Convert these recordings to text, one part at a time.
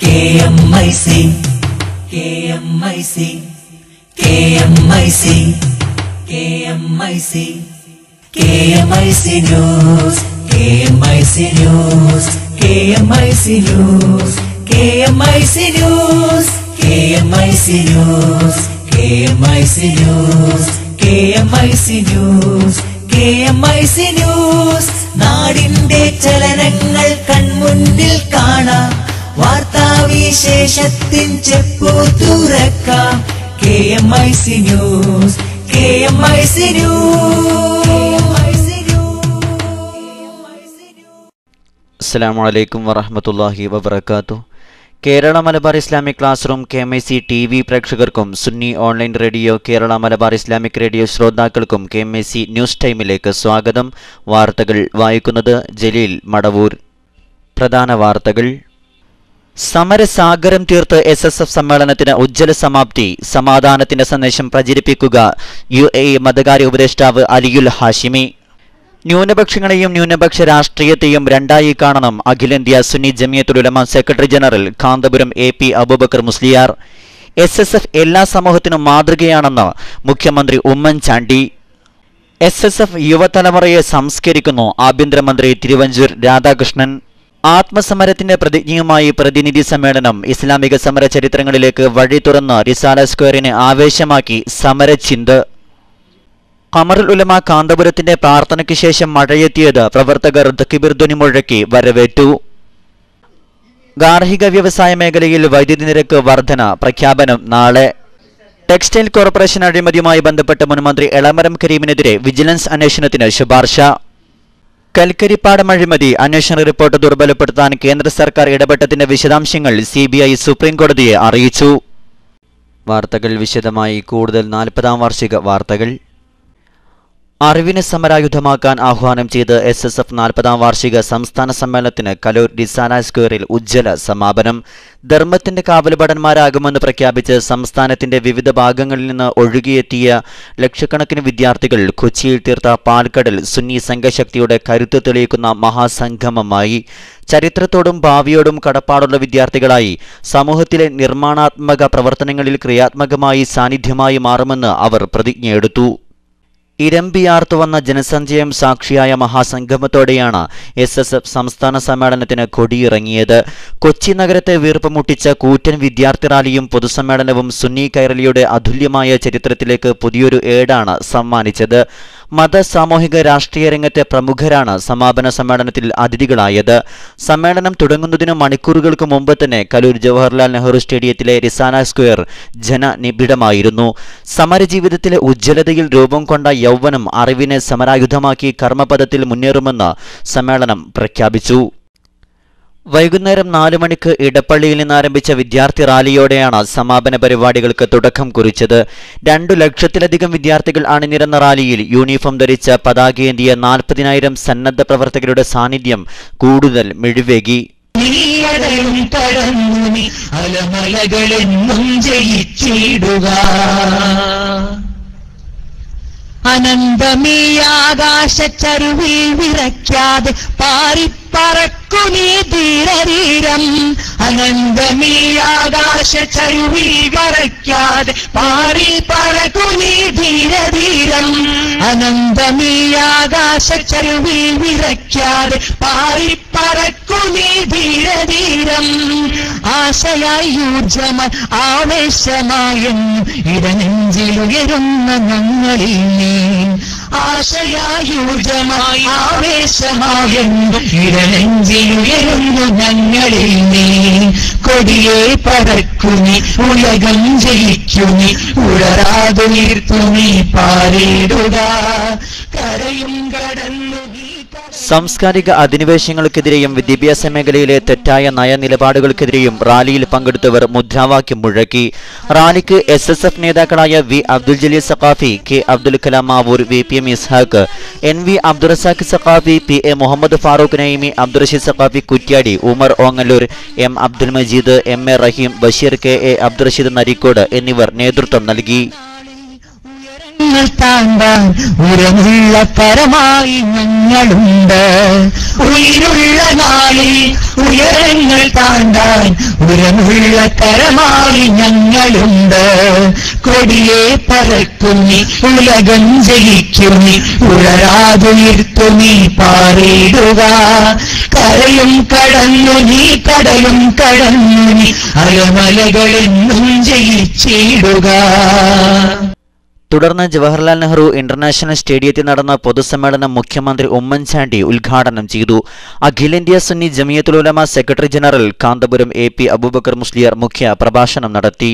KMIC KMIC KMIC KMIC KMIC News KMIC News KMIC News KMIC News KMIC News KMIC News KMIC News KMIC News നാടിന്റെ ചലനങ്ങൾ കൺമുന്നിൽ കാണാം വാർത്താവിശേഷത്തിൻ ചെപ്പു തുറക്കാം KMIC News KMIC News. അസ്സലാമു അലൈക്കും വറഹ്മത്തുള്ളാഹി വബറകാതുഹു. Kerala Malabar Islamic class room KMIC TV പ്രേക്ഷകർക്കും Sunni online radio Kerala Malabar Islamic radio ശ്രോതാക്കൾക്കും KMIC ന്യൂസ് ടൈമിലേക്ക് സ്വാഗതം. വാർത്തകൾ വായിക്കുന്നത് ജലീൽ മടവൂർ. പ്രധാന വാർത്തകൾ. സമരസാഗരം തീർത്ത് SSF സമ്മേളനത്തിന് ഉജ്ജ്വല സമാപ്തി. സമാധാനത്തിന്റെ സന്ദേശം പ്രചരിപ്പിക്കുക UAE മതകാര്യ ഉപദേഷ്ടാവ് അലിയുൽ ഹാഷിമി. ന്യൂനപക്ഷങ്ങളെയും ന്യൂനപക്ഷ രാഷ്ട്രീയത്തെയും രണ്ടായി കാണണം അഖിലേന്ത്യാ Sunni Jamiyyathul Ulama secretary general Kanthapuram AP Aboobacker Musliyar. SSF എല്ലാ സമൂഹത്തിനും മാതൃകയാണെന്ന് മുഖ്യമന്ത്രി ഉമ്മൻചാണ്ടി. SSF യുവതലമുറയെ സംസ്കരിക്കുന്നു ആഭ്യന്തരമന്ത്രി തിരുവഞ്ചൂർ രാധാകൃഷ്ണൻ. ആത്മസമരത്തിന്റെ പ്രതിജ്ഞയുമായി പ്രതിനിധി സമ്മേളനം. ഇസ്ലാമിക സമര ചരിത്രങ്ങളിലേക്ക് വഴി തുറന്ന് റിസാല സ്ക്വയറിനെ ആവേശമാക്കി സമരചിന്ത്. ഖമറുൽ ഉലമ കാന്തപുരത്തിന്റെ പ്രാർത്ഥനയ്ക്ക് ശേഷം മഴയെത്തിയത് പ്രവർത്തകർ തക്ബീർ ധ്വനി മുഴക്കി വരവേറ്റു. ഗാർഹിക വ്യവസായ മേഖലയിൽ വൈദ്യുതി നിരക്ക് വർധന പ്രഖ്യാപനം നാളെ. ടെക്സ്റ്റൈൽ കോർപ്പറേഷൻ അഴിമതിയുമായി ബന്ധപ്പെട്ട് മുൻമന്ത്രി എളമരം കരീമിനെതിരെ വിജിലൻസ് അന്വേഷണത്തിന് ശുപാർശ. കൽക്കരിപ്പാടം അഴിമതി അന്വേഷണ റിപ്പോർട്ട് ദുർബലപ്പെടുത്താൻ കേന്ദ്ര സർക്കാർ ഇടപെട്ടതിന്റെ വിശദാംശങ്ങൾ CBI സുപ്രീം കോടതിയെ അറിയിച്ചു. വാർത്തകൾ വിശദമായി. കൂടുതൽ 40ാം വാർഷിക വാർത്തകൾ. അറിവിനെ സമരായുധമാക്കാൻ ആഹ്വാനം ചെയ്ത് SSF 40ാം വാർഷിക സംസ്ഥാന സമ്മേളനത്തിന് കലൂർ റിസാല സ്ക്വയറിൽ ഉജ്ജ്വല സമാപനം. ധർമ്മത്തിന്റെ കാവൽഭടന്മാരാകുമെന്ന് പ്രഖ്യാപിച്ച് സംസ്ഥാനത്തിന്റെ വിവിധ ഭാഗങ്ങളിൽ നിന്ന് ഒഴുകിയെത്തിയ ലക്ഷക്കണക്കിന് വിദ്യാർത്ഥികൾ കൊച്ചിയിൽ തീർത്ത പാൽക്കടൽ സുന്നി സംഘശക്തിയുടെ കരുത്ത് തെളിയിക്കുന്ന മഹാസംഗമമായി. ചരിത്രത്തോടും ഭാവിയോടും കടപ്പാടുള്ള വിദ്യാർത്ഥികളായി സമൂഹത്തിലെ നിർമ്മാണാത്മക പ്രവർത്തനങ്ങളിൽ ക്രിയാത്മകമായി സാന്നിധ്യമായി മാറുമെന്ന് അവർ പ്രതിജ്ഞയെടുത്തു. ഇരമ്പിയാർത്തുവന്ന ജനസഞ്ചയം സാക്ഷിയായ മഹാസംഗമത്തോടെയാണ് SSF സംസ്ഥാന സമ്മേളനത്തിന് കൊടിയിറങ്ങിയത്. കൊച്ചി നഗരത്തെ വീർപ്പുമുട്ടിച്ച കൂറ്റൻ വിദ്യാർത്ഥി റാലിയും പൊതുസമ്മേളനവും സുന്നി കൈരളിയുടെ അതുല്യമായ ചരിത്രത്തിലേക്ക് പുതിയൊരു ഏടാണ് സമ്മാനിച്ചത്. മത സാമൂഹിക രാഷ്ട്രീയ രംഗത്തെ പ്രമുഖരാണ് സമാപന സമ്മേളനത്തിൽ അതിഥികളായത്. സമ്മേളനം തുടങ്ങുന്നതിന് മണിക്കൂറുകൾക്ക് മുമ്പ് തന്നെ കലൂർ ജവഹർലാൽ നെഹ്റു സ്റ്റേഡിയത്തിലെ റിസാല സ്ക്വയർ ജനനിബിഡമായിരുന്നു. സമരജീവിതത്തിലെ ഉജ്ജ്വലതയിൽ രൂപം കൊണ്ട യൗവനം അറിവിനെ സമരായുധമാക്കി കർമ്മപദത്തിൽ മുന്നേറുമെന്ന് സമ്മേളനം പ്രഖ്യാപിച്ചു. വൈകുന്നേരം 4 മണിക്ക് ഇടപ്പള്ളിയിൽ നിന്നാരംഭിച്ച വിദ്യാർത്ഥി റാലിയോടെയാണ് സമാപന പരിപാടികൾക്ക് തുടക്കം കുറിച്ചത്. 2 ലക്ഷത്തിലധികം വിദ്യാർത്ഥികൾ അണിനിരന്ന റാലിയിൽ യൂണിഫോം ധരിച്ച പതാകയേന്തിയ 40,000 സന്നദ്ധ പ്രവർത്തകരുടെ സാന്നിധ്യം കൂടുതൽ മിഴിവേകി. അനന്തമീയാകാശച്ചരുവിൽ വിറയ്ക്കാതെ പാറിപ്പറക്കുന്നീ ധീരധീരം. അനന്തമീയാകാശച്ചരുവിൽ വിറയ്ക്കാതെ പാറിപ്പറക്കുന്നീ ധീരധീരം. അനന്തമീയാകാശച്ചരുവിൽ വിറയ്ക്കാതെ പാറിപ്പറക്കുന്നീ ധീരധീരം. ആശയായി ഊർജമായി ആവേശമായെന്നും ഇടനെഞ്ചിലുയരുന്ന ഞങ്ങളിൽ നീ. ആശയായൂർജമായി ആവേശമായെന്നും ഇടനെഞ്ചിലുയരുന്നു ഞങ്ങളിൽ നീ. കൊടിയെ പറക്കുനി ഉലകം ജയിക്കുനി ഉടരാതുയർത്തുനി പാരിടുക കരയും കടന്നു. സാംസ്കാരിക അധിനിവേശങ്ങൾക്കെതിരെയും വിദ്യാഭ്യാസ മേഖലയിലെ തെറ്റായ നയനിലപാടുകൾക്കെതിരെയും റാലിയിൽ പങ്കെടുത്തവർ മുദ്രാവാക്യം മുഴക്കി. റാലിക്ക് SSF നേതാക്കളായ V. Abdul Jaleel Saqafi, K. Abdul Kalam Mavoor, VPM Ishaq, NV Abdurazak Saqafi, PA Muhammad Farooq Naimi, Abdurasheed Saqafi Kuttiadi, Umar Ongallur, M. Abdul Majeed, MA റഹീം, ബഷീർ, KA അബ്ദുറഷീദ് നരിക്കോട് എന്നിവർ നേതൃത്വം നൽകി. താണ്ടാൻ ഉരമുള്ള കരമായി ഞങ്ങളുണ്ട്. ഉயிருള്ള നാളിൽ ഉയരങ്ങൾ താണ്ടാൻ ഉരമുള്ള കരമായി ഞങ്ങളുണ്ട്. കൊടിയെ പറക്കുന്നി ഉലകം ജയിക്കുന്നി ഉയരാതുയർത്തുനി പാറിയിടുക. കരയും കടന്നു നീ കടലും കടന്നു നീ അയമലകളെന്നും ജയിച്ചിടുക. തുടർന്ന് ജവഹർലാൽ നെഹ്റു ഇന്റർനാഷണൽ സ്റ്റേഡിയത്തിൽ നടന്ന പൊതുസമ്മേളനം മുഖ്യമന്ത്രി ഉമ്മൻചാണ്ടി ഉദ്ഘാടനം ചെയ്തു. അഖിലേന്ത്യാ Sunni Jamiyyathul Ulama secretary general Kanthapuram AP Aboobacker Musliyar മുഖ്യ പ്രഭാഷണം നടത്തി.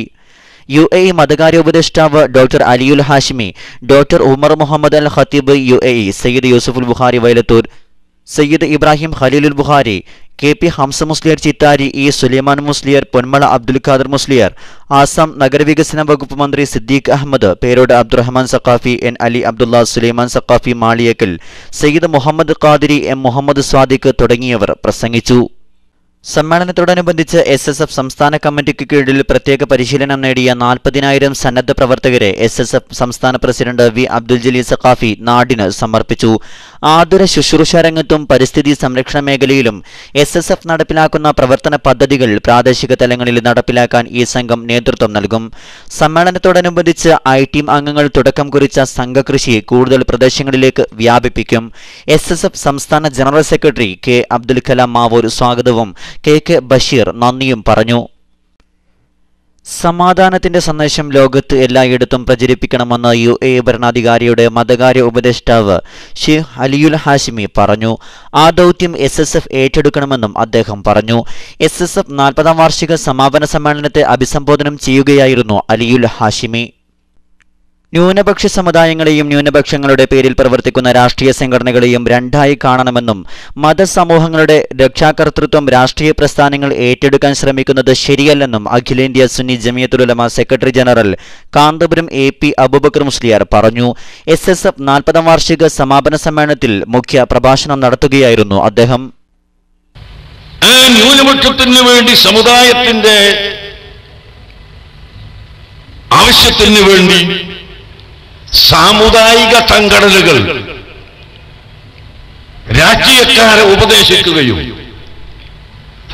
UAE മതകാര്യ ഉപദേഷ്ടാവ് ഡോക്ടർ അലിയുൽ ഹാഷിമി, ഡോക്ടർ ഉമർ മുഹമ്മദ് അൽ ഖത്തീബ് UAE, Sayyid യൂസുഫുൽ Bukhari Vailathur, Sayyid Ibrahim Khalilul Bukhari, KP Hamza Musliyar Chithari, E Sulaiman Musliyar, Ponmala Abdul Khader Musliyar, Assam നഗരവികസന വകുപ്പ് മന്ത്രി സിദ്ദീഖ് അഹമ്മദ്, പേരോട് അബ്ദുറഹ്മാൻ സഖാഫി, N അലി അബ്ദുള്ള, സുലൈമാൻ സഖാഫി മാളിയക്കൽ, സയ്യിദ് മുഹമ്മദ് ഖാദിരി, M മുഹമ്മദ് സ്വാദിഖ് തുടങ്ങിയവർ പ്രസംഗിച്ചു. സമ്മേളനത്തോടനുബന്ധിച്ച് SSF സംസ്ഥാന കമ്മിറ്റിക്ക് കീഴിൽ പ്രത്യേക പരിശീലനം നേടിയ 40,000 സന്നദ്ധ പ്രവർത്തകരെ SSF സംസ്ഥാന പ്രസിഡന്റ് V അബ്ദുൽ ജലീൽ സഖാഫി നാടിന് സമർപ്പിച്ചു. ആതുര ശുശ്രൂഷ രംഗത്തും പരിസ്ഥിതി സംരക്ഷണ മേഖലയിലും SSF നടപ്പിലാക്കുന്ന പ്രവർത്തന പദ്ധതികൾ പ്രാദേശിക തലങ്ങളിൽ നടപ്പിലാക്കാൻ ഈ സംഘം നേതൃത്വം നൽകും. സമ്മേളനത്തോടനുബന്ധിച്ച് I-Team അംഗങ്ങൾ തുടക്കം കുറിച്ച സംഘകൃഷി കൂടുതൽ പ്രദേശങ്ങളിലേക്ക് വ്യാപിപ്പിക്കും. SSF സംസ്ഥാന general secretary K Abdul Kalam Mavoor സ്വാഗതവും KK ബഷീർ നന്ദിയും പറഞ്ഞു. സമാധാനത്തിന്റെ സന്ദേശം ലോകത്ത് എല്ലായിടത്തും പ്രചരിപ്പിക്കണമെന്ന് UAE ഭരണാധികാരിയുടെ മതകാര്യ ഉപദേഷ്ടാവ് ഷെയ്ഖ് അലിയുൽ ഹാഷിമി പറഞ്ഞു. ആ ദൗത്യം SSF ഏറ്റെടുക്കണമെന്നും അദ്ദേഹം പറഞ്ഞു. SSF 40ാം വാർഷിക സമാപന സമ്മേളനത്തെ അഭിസംബോധന ചെയ്യുകയായിരുന്നു അലിയുൽ ഹാഷിമി. ന്യൂനപക്ഷ സമുദായങ്ങളെയും ന്യൂനപക്ഷങ്ങളുടെ പേരിൽ പ്രവർത്തിക്കുന്ന രാഷ്ട്രീയ സംഘടനകളെയും രണ്ടായി കാണണമെന്നും മതസമൂഹങ്ങളുടെ രക്ഷാകർതൃത്വം രാഷ്ട്രീയ പ്രസ്ഥാനങ്ങൾ ഏറ്റെടുക്കാൻ ശ്രമിക്കുന്നത് ശരിയല്ലെന്നും അഖിലേന്ത്യാ Sunni Jamiyyathul Ulama secretary general Kanthapuram AP Aboobacker Musliyar പറഞ്ഞു. SSF 40ാം വാർഷിക സമാപന സമ്മേളനത്തിൽ മുഖ്യ പ്രഭാഷണം നടത്തുകയായിരുന്നു അദ്ദേഹം. ന്യൂനപക്ഷത്തിന് വേണ്ടി സമുദായത്തിന്റെ ആവശ്യത്തിന് വേണ്ടി സാമുദായിക സംഘടനകൾ രാഷ്ട്രീയക്കാരെ ഉപദേശിക്കുകയും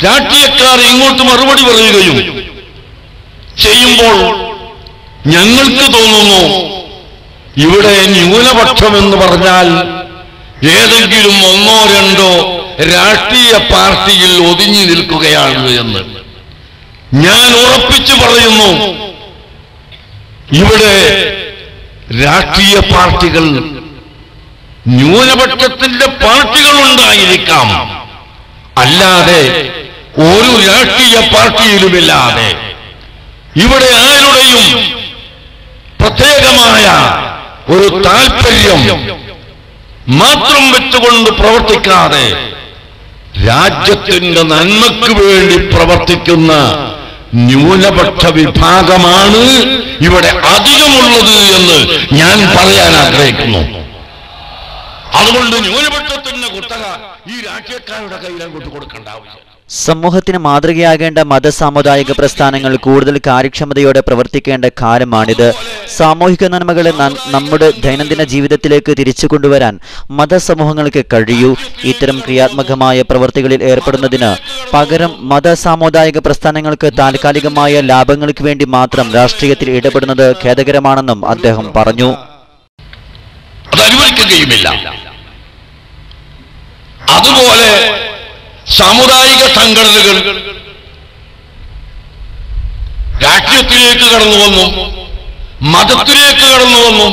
രാഷ്ട്രീയക്കാർ ഇങ്ങോട്ട് മറുപടി പറയുകയും ചെയ്യുമ്പോൾ ഞങ്ങൾക്ക് തോന്നുന്നു ഇവിടെ ന്യൂനപക്ഷമെന്ന് പറഞ്ഞാൽ ഏതെങ്കിലും ഒന്നോ രണ്ടോ രാഷ്ട്രീയ പാർട്ടിയിൽ ഒതുങ്ങി നിൽക്കുകയാണ് എന്ന്. ഞാൻ ഉറപ്പിച്ചു പറയുന്നു, ഇവിടെ രാഷ്ട്രീയ പാർട്ടികൾ ന്യൂനപക്ഷത്തിന്റെ പാർട്ടികളുണ്ടായിരിക്കാം, അല്ലാതെ ഒരു രാഷ്ട്രീയ പാർട്ടിയിലുമില്ലാതെ ഇവിടെ ആരുടെയും പ്രത്യേകമായ ഒരു താൽപര്യം മാത്രം വെച്ചുകൊണ്ട് പ്രവർത്തിക്കാതെ രാജ്യത്തിന്റെ നന്മയ്ക്ക് വേണ്ടി പ്രവർത്തിക്കുന്ന ന്യൂനപക്ഷ വിഭാഗമാണ് ഇവിടെ അധികമുള്ളത് എന്ന് ഞാൻ പറയാൻ ആഗ്രഹിക്കുന്നു. അതുകൊണ്ട് ന്യൂനപക്ഷത്തിന്റെ കുത്തക ഈ രാഷ്ട്രീയക്കാരുടെ കയ്യിൽ അങ്ങോട്ട് കൊടുക്കേണ്ട ആവശ്യം. സമൂഹത്തിന് മാതൃകയാകേണ്ട മതസാമുദായിക പ്രസ്ഥാനങ്ങൾ കൂടുതൽ കാര്യക്ഷമതയോടെ പ്രവർത്തിക്കേണ്ട കാലമാണിത്. സാമൂഹിക നന്മകളെ നമ്മുടെ ദൈനംദിന ജീവിതത്തിലേക്ക് തിരിച്ചു കൊണ്ടുവരാൻ മതസമൂഹങ്ങൾക്ക് കഴിയൂ. ഇത്തരം ക്രിയാത്മകമായ പ്രവൃത്തികളിൽ ഏർപ്പെടുന്നതിന് പകരം മതസാമുദായിക പ്രസ്ഥാനങ്ങൾക്ക് താൽക്കാലികമായ ലാഭങ്ങൾക്ക് വേണ്ടി മാത്രം രാഷ്ട്രീയത്തിൽ ഇടപെടുന്നത് ഖേദകരമാണെന്നും അദ്ദേഹം പറഞ്ഞു. അതുപോലെ സാമുദായിക സംഘടനകൾ രാഷ്ട്രീയത്തിലേക്ക് കടന്നു വന്നു, മതത്തിലേക്ക് കടന്നു വന്നു,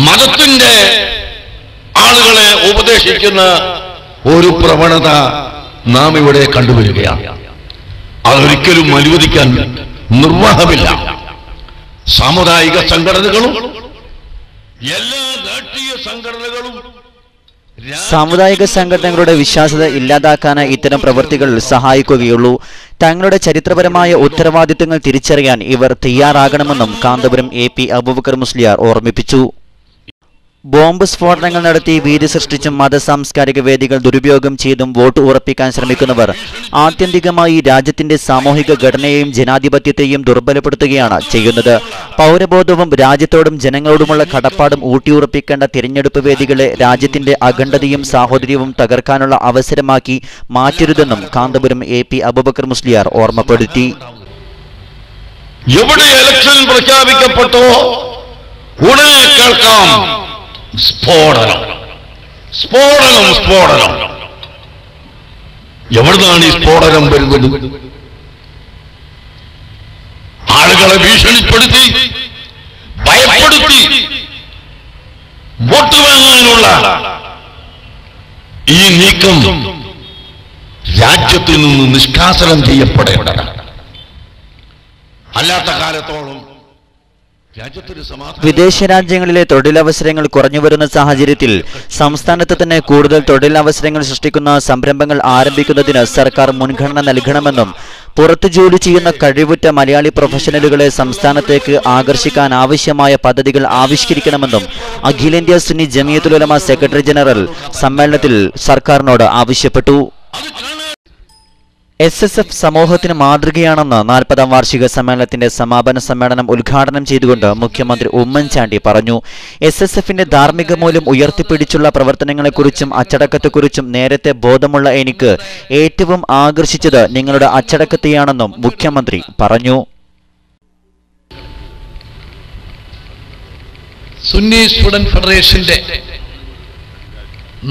മതത്തിന്റെ ആളുകളെ ഉപദേശിക്കുന്ന ഒരു പ്രവണത നാം ഇവിടെ കണ്ടുവരികയാണ്. അതൊരിക്കലും അനുവദിക്കാൻ നിർവാഹമില്ല. സാമുദായിക സംഘടനകളും എല്ലാ രാഷ്ട്രീയ സംഘടനകളും സാമുദായിക സംഘടനകളുടെ വിശ്വാസ്യത ഇല്ലാതാക്കാൻ ഇത്തരം പ്രവൃത്തികൾ സഹായിക്കുകയുള്ളൂ. തങ്ങളുടെ ചരിത്രപരമായ ഉത്തരവാദിത്തങ്ങൾ തിരിച്ചറിയാൻ ഇവർ തയ്യാറാകണമെന്നും കാന്തപുരം AP അബൂബക്കർ മുസ്ലിയാർ ഓർമ്മിപ്പിച്ചു. ബോംബ് സ്ഫോടനങ്ങൾ നടത്തി ഭീതി സൃഷ്ടിച്ചും മതസാംസ്കാരിക വേദികൾ ദുരുപയോഗം ചെയ്തും വോട്ട് ഉറപ്പിക്കാൻ ശ്രമിക്കുന്നവർ ആത്യന്തികമായി രാജ്യത്തിന്റെ സാമൂഹിക ഘടനയെയും ജനാധിപത്യത്തെയും ദുർബലപ്പെടുത്തുകയാണ് ചെയ്യുന്നത്. പൗരബോധവും രാജ്യത്തോടും ജനങ്ങളോടുമുള്ള കടപ്പാടും ഊട്ടിയുറപ്പിക്കേണ്ട തിരഞ്ഞെടുപ്പ് വേദികളെ രാജ്യത്തിന്റെ അഖണ്ഡതയും സാഹോദര്യവും തകർക്കാനുള്ള അവസരമാക്കി മാറ്റരുതെന്നും കാന്തപുരം AP അബൂബക്കർ മുസ്ലിയാർ ഓർമ്മപ്പെടുത്തി. എവിടെ ഇലക്ഷൻ പ്രഖ്യാപിക്കപ്പെട്ടോ ഉടനെ കേൾക്കാം സ്ഫോടനം, സ്ഫോടനം, സ്ഫോടനം. എവിടുന്നാണ് ഈ സ്ഫോടനം വരുന്നത്? ആളുകളെ ഭീഷണിപ്പെടുത്തി ഭയപ്പെടുത്തി വോട്ട് വാങ്ങാനുള്ള ഈ നീക്കം രാജ്യത്തിൽ നിന്ന് നിഷ്കാസനം ചെയ്യപ്പെടേണ്ടതാണ്. അല്ലാത്ത കാലത്തോളം വിദേശ രാജ്യങ്ങളിലെ തൊഴിലവസരങ്ങൾ കുറഞ്ഞുവരുന്ന സാഹചര്യത്തിൽ സംസ്ഥാനത്ത് തന്നെ കൂടുതൽ തൊഴിലവസരങ്ങൾ സൃഷ്ടിക്കുന്ന സംരംഭങ്ങൾ ആരംഭിക്കുന്നതിന് സർക്കാർ മുൻഗണന നൽകണമെന്നും പുറത്തു ജോലി ചെയ്യുന്ന കഴിവുറ്റ മലയാളി പ്രൊഫഷണലുകളെ സംസ്ഥാനത്തേക്ക് ആകർഷിക്കാൻ ആവശ്യമായ പദ്ധതികൾ ആവിഷ്കരിക്കണമെന്നും അഖിലേന്ത്യാ സുന്നി ജമിയത്തുൽ ഉലമ സെക്രട്ടറി ജനറൽ സമ്മേളനത്തിൽ സർക്കാരിനോട് ആവശ്യപ്പെട്ടു. SSF സമൂഹത്തിന് മാതൃകയാണെന്ന് 40ാം വാർഷിക സമ്മേളനത്തിന്റെ സമാപന സമ്മേളനം ഉദ്ഘാടനം ചെയ്തുകൊണ്ട് മുഖ്യമന്ത്രി ഉമ്മൻചാണ്ടി പറഞ്ഞു. SSFന്റെ ധാർമ്മിക മൂല്യം ഉയർത്തിപ്പിടിച്ചുള്ള പ്രവർത്തനങ്ങളെക്കുറിച്ചും അച്ചടക്കത്തെക്കുറിച്ചും നേരത്തെ ബോധമുള്ള എനിക്ക് ഏറ്റവും ആകർഷിച്ചത് നിങ്ങളുടെ അച്ചടക്കത്തെയാണെന്നും മുഖ്യമന്ത്രി പറഞ്ഞു. സുന്നി സ്റ്റുഡന്റ് ഫെഡറേഷന്റെ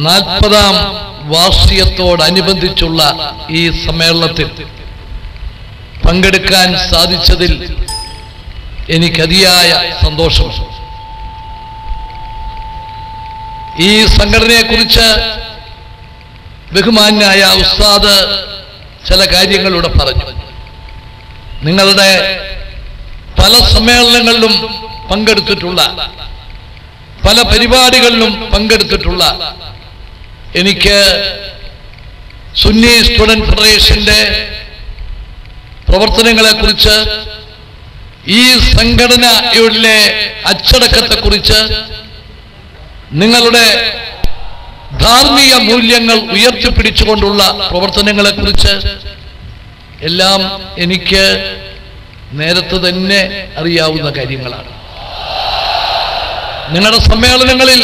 40ാം വാർഷികത്തോടനുബന്ധിച്ചുള്ള ഈ സമ്മേളനത്തിൽ പങ്കെടുക്കാൻ സാധിച്ചതിൽ എനിക്കതിയായ സന്തോഷമുണ്ട്. ഈ സംഘടനയെക്കുറിച്ച് ബഹുമാന്യായ ഉസ്താദ് ചില കാര്യങ്ങളിലൂടെ പറഞ്ഞു. നിങ്ങളുടെ പല സമ്മേളനങ്ങളിലും പങ്കെടുത്തിട്ടുള്ള, പല പരിപാടികളിലും പങ്കെടുത്തിട്ടുള്ള എനിക്ക് സുന്നി സ്റ്റുഡന്റ് ഫെഡറേഷന്റെ പ്രവർത്തനങ്ങളെക്കുറിച്ച്, ഈ സംഘടനയുടെ അച്ചടക്കത്തെക്കുറിച്ച്, നിങ്ങളുടെ ധാർമ്മിക മൂല്യങ്ങൾ ഉയർത്തിപ്പിടിച്ചുകൊണ്ടുള്ള പ്രവർത്തനങ്ങളെക്കുറിച്ച് എല്ലാം എനിക്ക് നേരത്തെ തന്നെ അറിയാവുന്ന കാര്യങ്ങളാണ്. നിങ്ങളുടെ സമ്മേളനങ്ങളിൽ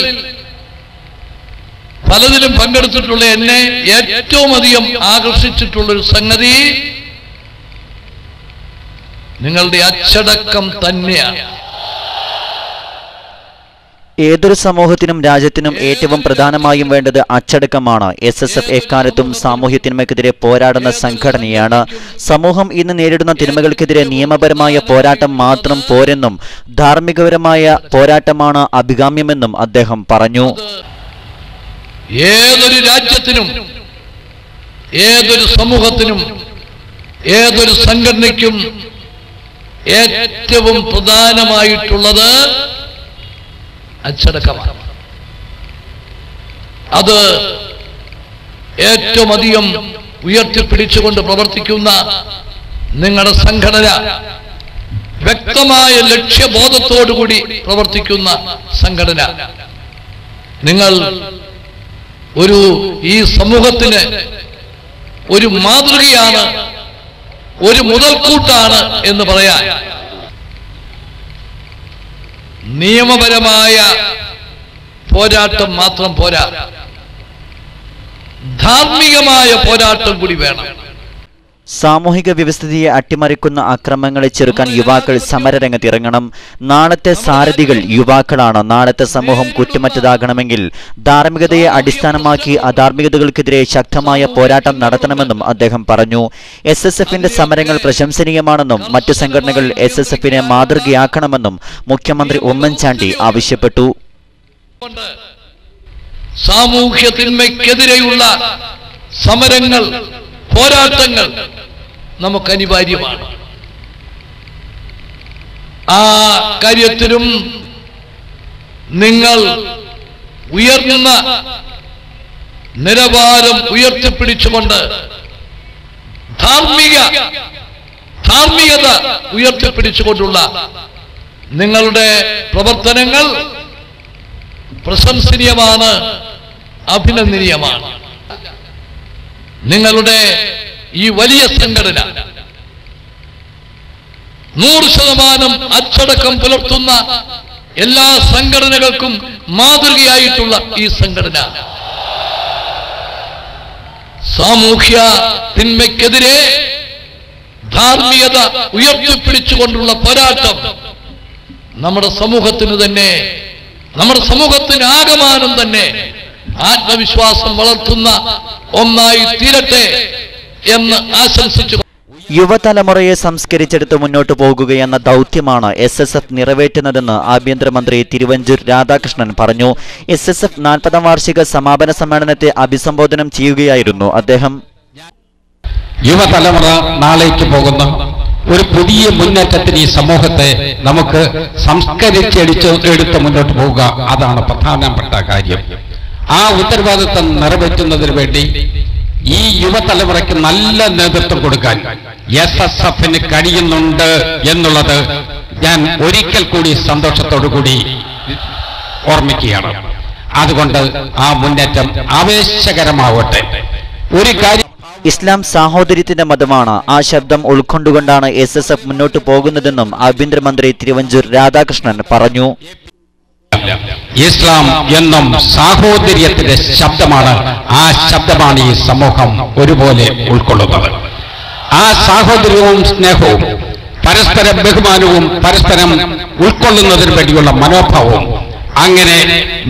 പലതിലും പങ്കെടുത്തിട്ടുള്ള എന്നെ ഏറ്റവും അധികം ആകർഷിച്ചിട്ടുള്ളൊരു സംഗതി നിങ്ങളുടെ അച്ചടക്കം തന്നെയാണ്. ഏതൊരു സമൂഹത്തിനും രാജ്യത്തിനും ഏറ്റവും പ്രധാനമായും വേണ്ടത് അച്ചടക്കമാണ്. SSF എക്കാലത്തും സാമൂഹ്യ തിന്മയ്ക്കെതിരെ പോരാടുന്ന സംഘടനയാണ്. സമൂഹം ഇന്ന് നേരിടുന്ന തിന്മകൾക്കെതിരെ നിയമപരമായ പോരാട്ടം മാത്രം പോരെന്നും ധാർമ്മികപരമായ പോരാട്ടമാണ് അഭികാമ്യമെന്നും അദ്ദേഹം പറഞ്ഞു. ഏതൊരു രാജ്യത്തിനും, ഏതൊരു സമൂഹത്തിനും, ഏതൊരു സംഘടനയ്ക്കും ഏറ്റവും പ്രധാനമായിട്ടുള്ളത് അച്ചടക്കമാണ്. അത് ഏറ്റവും അധികം ഉയർത്തിപ്പിടിച്ചുകൊണ്ട് പ്രവർത്തിക്കുന്ന നിങ്ങളുടെ സംഘടന വ്യക്തമായ ലക്ഷ്യബോധത്തോടുകൂടി പ്രവർത്തിക്കുന്ന സംഘടന, നിങ്ങൾ ഈ സമൂഹത്തിന് ഒരു മാതൃകയാണ്, ഒരു മുതൽക്കൂട്ടാണ് എന്ന് പറയാൻ നിയമപരമായ പോരാട്ടം മാത്രം പോരാ, ധാർമ്മികമായ പോരാട്ടം കൂടി വേണം. സാമൂഹിക വ്യവസ്ഥിതിയെ അട്ടിമറിക്കുന്ന അക്രമങ്ങളെ ചെറുക്കാൻ യുവാക്കൾ സമരരംഗത്തിറങ്ങണം. നാളത്തെ സാരഥികൾ യുവാക്കളാണ്. നാളത്തെ സമൂഹം കുറ്റമറ്റതാകണമെങ്കിൽ ധാർമ്മികതയെ അടിസ്ഥാനമാക്കി അധാർമികതകൾക്കെതിരെ ശക്തമായ പോരാട്ടം നടത്തണമെന്നും അദ്ദേഹം പറഞ്ഞു. SSFന്റെ സമരങ്ങൾ പ്രശംസനീയമാണെന്നും മറ്റു സംഘടനകൾ SSFനെ മാതൃകയാക്കണമെന്നും മുഖ്യമന്ത്രി ഉമ്മൻചാണ്ടി ആവശ്യപ്പെട്ടു. സാമൂഹ്യ തിന്മയ്ക്കെതിരെയുള്ള സമരങ്ങൾ, പോരാട്ടങ്ങൾ നമുക്ക് അനിവാര്യമാണ്. ആ കാര്യത്തിലും നിങ്ങൾ ഉയർന്ന നിലവാരം ഉയർത്തിപ്പിടിച്ചുകൊണ്ട് ധാർമ്മികത ഉയർത്തിപ്പിടിച്ചുകൊണ്ടുള്ള നിങ്ങളുടെ പ്രവർത്തനങ്ങൾ പ്രശംസനീയമാണ്, അഭിനന്ദനീയമാണ്. നിങ്ങളുടെ ഈ വലിയ സംഘടന 100% അച്ചടക്കം പുലർത്തുന്ന എല്ലാ സംഘടനകൾക്കും മാതൃകയായിട്ടുള്ള ഈ സംഘടന സാമൂഹ്യ തിന്മയ്ക്കെതിരെ ധാർമ്മികത ഉയർത്തിപ്പിടിച്ചുകൊണ്ടുള്ള പോരാട്ടം നമ്മുടെ സമൂഹത്തിന് തന്നെ, നമ്മുടെ സമൂഹത്തിന് ആകമാനം തന്നെ ആത്മവിശ്വാസം വളർത്തുന്ന ഒന്നായി തീരട്ടെ എന്ന് ആശംസിച്ചു. യുവതലമുറയെ സംസ്കരിച്ചെടുത്ത് മുന്നോട്ടു പോകുകയെന്ന ദൗത്യമാണ് SSF നിറവേറ്റുന്നതെന്ന് ആഭ്യന്തരമന്ത്രി തിരുവഞ്ചൂർ രാധാകൃഷ്ണൻ പറഞ്ഞു. SSF 40ാം വാർഷിക സമാപന സമ്മേളനത്തെ അഭിസംബോധന ചെയ്യുകയായിരുന്നു അദ്ദേഹം. യുവതലമുറ നാളേക്ക് പോകുന്ന ഒരു പുതിയ മുന്നേറ്റത്തിന് ഈ സമൂഹത്തെ നമുക്ക് സംസ്കരിച്ചെടുത്ത് മുന്നോട്ട് പോവുക, അതാണ് പ്രധാനപ്പെട്ട കാര്യം. ആ ഉത്തരവാദിത്വം നിറവേറ്റുന്നതിന് വേണ്ടി ഈ യുവതലമുറയ്ക്ക് നല്ല നേതൃത്വം കൊടുക്കാൻ SSFന് കഴിയുന്നുണ്ട് എന്നുള്ളത് ഞാൻ ഒരിക്കൽ കൂടി സന്തോഷത്തോടുകൂടി ഓർമ്മിക്കുകയാണ്. അതുകൊണ്ട് ആ മുന്നേറ്റം ആവേശകരമാവട്ടെ. ഒരു കാര്യം, ഇസ്ലാം സാഹോദര്യത്തിന്റെ മതമാണ്. ആ ശബ്ദം ഉൾക്കൊണ്ടുകൊണ്ടാണ് SSF മുന്നോട്ടു പോകുന്നതെന്നും ആഭ്യന്തരമന്ത്രി തിരുവഞ്ചൂർ രാധാകൃഷ്ണൻ പറഞ്ഞു. ഇസ്ലാം എന്നും സാഹോദര്യത്തിന്റെ ശബ്ദമാണ്. ആ ശബ്ദമാണ് ഈ സമൂഹം ഒരുപോലെ ഉൾക്കൊള്ളുന്നത്. ആ സാഹോദര്യവും സ്നേഹവും പരസ്പര ബഹുമാനവും പരസ്പരം ഉൾക്കൊള്ളുന്നതിന് വേണ്ടിയുള്ള മനോഭാവവും അങ്ങനെ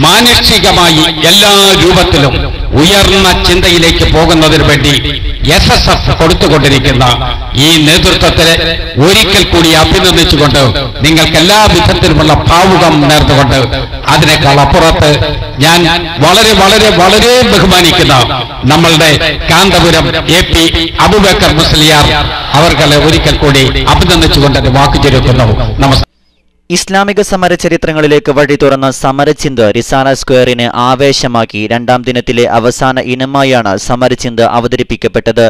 മാനുഷികമായി എല്ലാ രൂപത്തിലും ഉയർന്ന ചിന്തയിലേക്ക് പോകുന്നതിന് വേണ്ടി SSF കൊടുത്തുകൊണ്ടിരിക്കുന്ന ഈ നേതൃത്വത്തെ ഒരിക്കൽ കൂടി അഭിനന്ദിച്ചുകൊണ്ട് നിങ്ങൾക്ക് എല്ലാ വിധത്തിലുമുള്ള ഭാവുകം നേർന്നുകൊണ്ട് അതിനേക്കാൾ അപ്പുറത്ത് ഞാൻ വളരെ വളരെ വളരെ ബഹുമാനിക്കുന്ന നമ്മളുടെ കാന്തപുരം AP അബൂബക്കർ മുസ്ലിയാർ അവർകളെ ഒരിക്കൽ കൂടി അഭിനന്ദിച്ചുകൊണ്ട് വാക്കു ചുരുക്കുന്നു. നമസ്കാരം. ഇസ്ലാമിക സമരചരിത്രങ്ങളിലേക്ക് വഴി തുറന്ന സമരചിന്ത് റിസാല സ്ക്വയറിനെ ആവേശമാക്കി. 2ാം ദിനത്തിലെ അവസാന ഇനമായാണ് സമരചിന്ത് അവതരിപ്പിക്കപ്പെട്ടത്.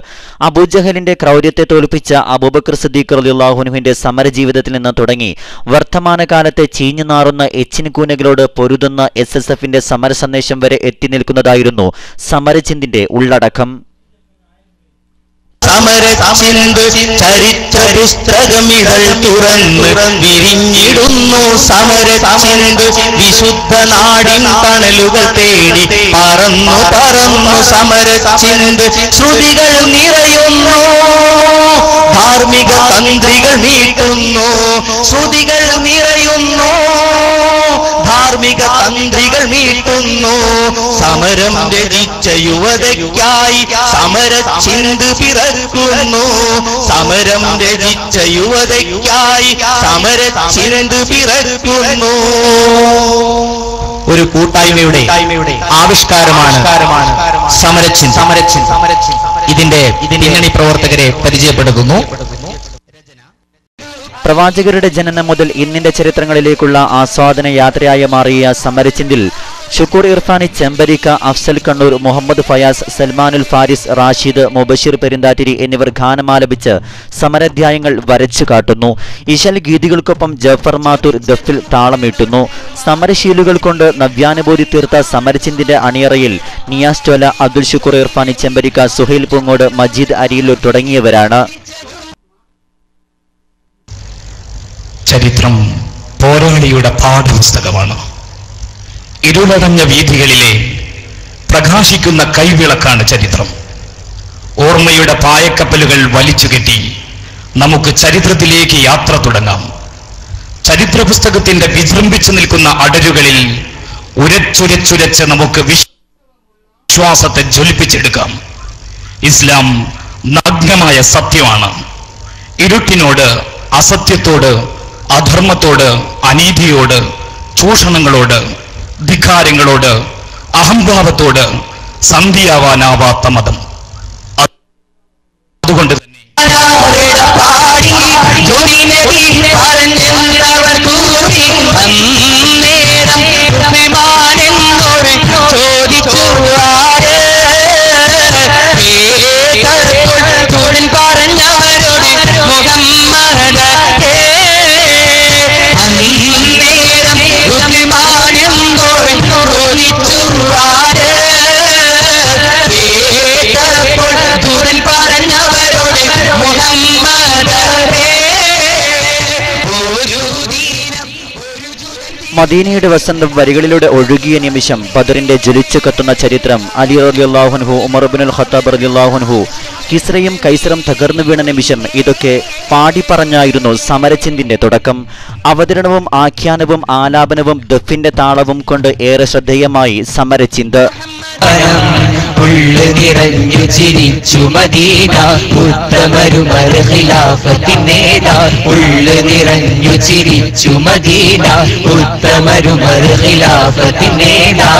അബൂജഹലിന്റെ ക്രൗര്യത്തെ തോൽപ്പിച്ച അബൂബക്കർ സിദ്ദീഖ് റളിയല്ലാഹു അൻഹുവിന്റെ സമരജീവിതത്തിൽ നിന്ന് തുടങ്ങി വർത്തമാനകാലത്തെ ചീഞ്ഞുനാറുന്ന എച്ചിൻകൂനകളോട് പൊരുതുന്ന SSFന്റെ സമരസന്ദേശം വരെ എത്തി നിൽക്കുന്നതായിരുന്നു സമരചിന്തിന്റെ ഉള്ളടക്കം. സമരചിന്ത് ചരിത്ര പുസ്തകമിതൾ തുറന്ന് വിരിഞ്ഞിടുന്നു. സമരചിന്ത് വിശുദ്ധ നാടിൻ തണലുകൾ തേടി പറന്നു പറന്നു. സമരചിന്ത് ശ്രുതികൾ നിറയുന്നു, ധാർമ്മിക തന്ത്രികൾ നീട്ടുന്നു. ശ്രുതികൾ നിറയുന്നു, ധാർമ്മിക തന്ത്രികൾ നീട്ടുന്നു. സമരം രചിച്ച യുവതയ്ക്കായി സമരചിന്ത് പിറക്കുന്നു. സമരം രചിച്ച യുവതയ്ക്കായി സമരചിന്ത് പിറക്കുന്നു. ഒരു കൂട്ടായ്മയുടെ ആവിഷ്കാരമാണ് സമരചിന്ത്. ഇതിന്റെ പിന്നണി പ്രവർത്തകരെ പരിചയപ്പെടുത്തുന്നു. പ്രവാചകരുടെ ജനനം മുതൽ ഇന്നിന്റെ ചരിത്രങ്ങളിലേക്കുള്ള ആസ്വാദന യാത്രയായി മാറിയ സമരചിന്തിൽ ഷുക്കൂർ ഇർഫാനി ചെമ്പരിക്ക, അഫ്സൽ കണ്ണൂർ, മുഹമ്മദ് ഫയാസ്, സൽമാനുൽ ഫാരിസ്, റാഷിദ്, മുബഷിർ പെരിന്താറ്റിരി എന്നിവർ ഗാനമാലപിച്ച് സമരാധ്യായങ്ങൾ വരച്ചു കാട്ടുന്നു. ഇശൽ ഗീതികൾക്കൊപ്പം ജഫർ മാത്തൂർ ദഫിൽ താളമീട്ടുന്നു. സമരശീലുകൾ കൊണ്ട് നവ്യാനുഭൂതി തീർത്ത സമരചിന്തിന്റെ അണിയറയിൽ നിയാസ് ചോല, അബ്ദുൽ ഷുക്കൂർ ഇർഫാനി ചെമ്പരിക്ക, സുഹൈൽ പൂങ്ങോട്, മജീദ് അരിയിലൂർ തുടങ്ങിയവരാണ്. ചരിത്രം പോരാളിയുടെ പാഠപുസ്തകമാണ്. ഇരുളടഞ്ഞ വീഥികളിലെ പ്രകാശിക്കുന്ന കൈവിളക്കാണ് ചരിത്രം. ഓർമ്മയുടെ പായക്കപ്പലുകൾ വലിച്ചുകെട്ടി നമുക്ക് ചരിത്രത്തിലേക്ക് യാത്ര തുടങ്ങാം. ചരിത്ര പുസ്തകത്തിന്റെ വിജൃംഭിച്ചു നിൽക്കുന്ന അടരുകളിൽ ഉരച്ചുരച്ചുരച്ച് നമുക്ക് വിശ്വാസത്തെ ജ്വലിപ്പിച്ചെടുക്കാം. ഇസ്ലാം നഗ്നമായ സത്യമാണ്. ഇരുട്ടിനോട്, അസത്യത്തോട്, അധർമ്മത്തോട്, അനീതിയോട്, ചൂഷണങ്ങളോട്, ധിക്കാരങ്ങളോട്, അഹംഭാവത്തോട് സന്ധിയാവാനാവാത്ത മതം. അതുകൊണ്ട് തന്നെ മദീനയുടെ വസന്തം വരികളിലൂടെ ഒഴുകിയ നിമിഷം, ബദറിന്റെ ജ്വലിച്ചു കത്തുന്ന ചരിത്രം, അലി റളിയല്ലാഹു അൻഹു, ഉമർ ഇബ്നുൽ ഖത്താബ് റളിയല്ലാഹു അൻഹു, കിസ്രയും കൈസറും തകർന്നു വീണ നിമിഷം, ഇതൊക്കെ പാടിപ്പറഞ്ഞായിരുന്നു സമരചിന്തിന്റെ തുടക്കം. അവതരണവും ആഖ്യാനവും ആലാപനവും ദഫിന്റെ താളവും കൊണ്ട് ഏറെ ശ്രദ്ധേയമായി സമരചിന്ത്. ഉള്ളു നിറഞ്ഞു ചിരിച്ചു മദീന, ഉത്തമരുമർ ഖിലാഫത്തിനേതാ. ഉള്ളു നിറഞ്ഞു ചിരിച്ചു മദീന, ഉത്തമരുമർ ഖിലാഫത്തിനേതാ.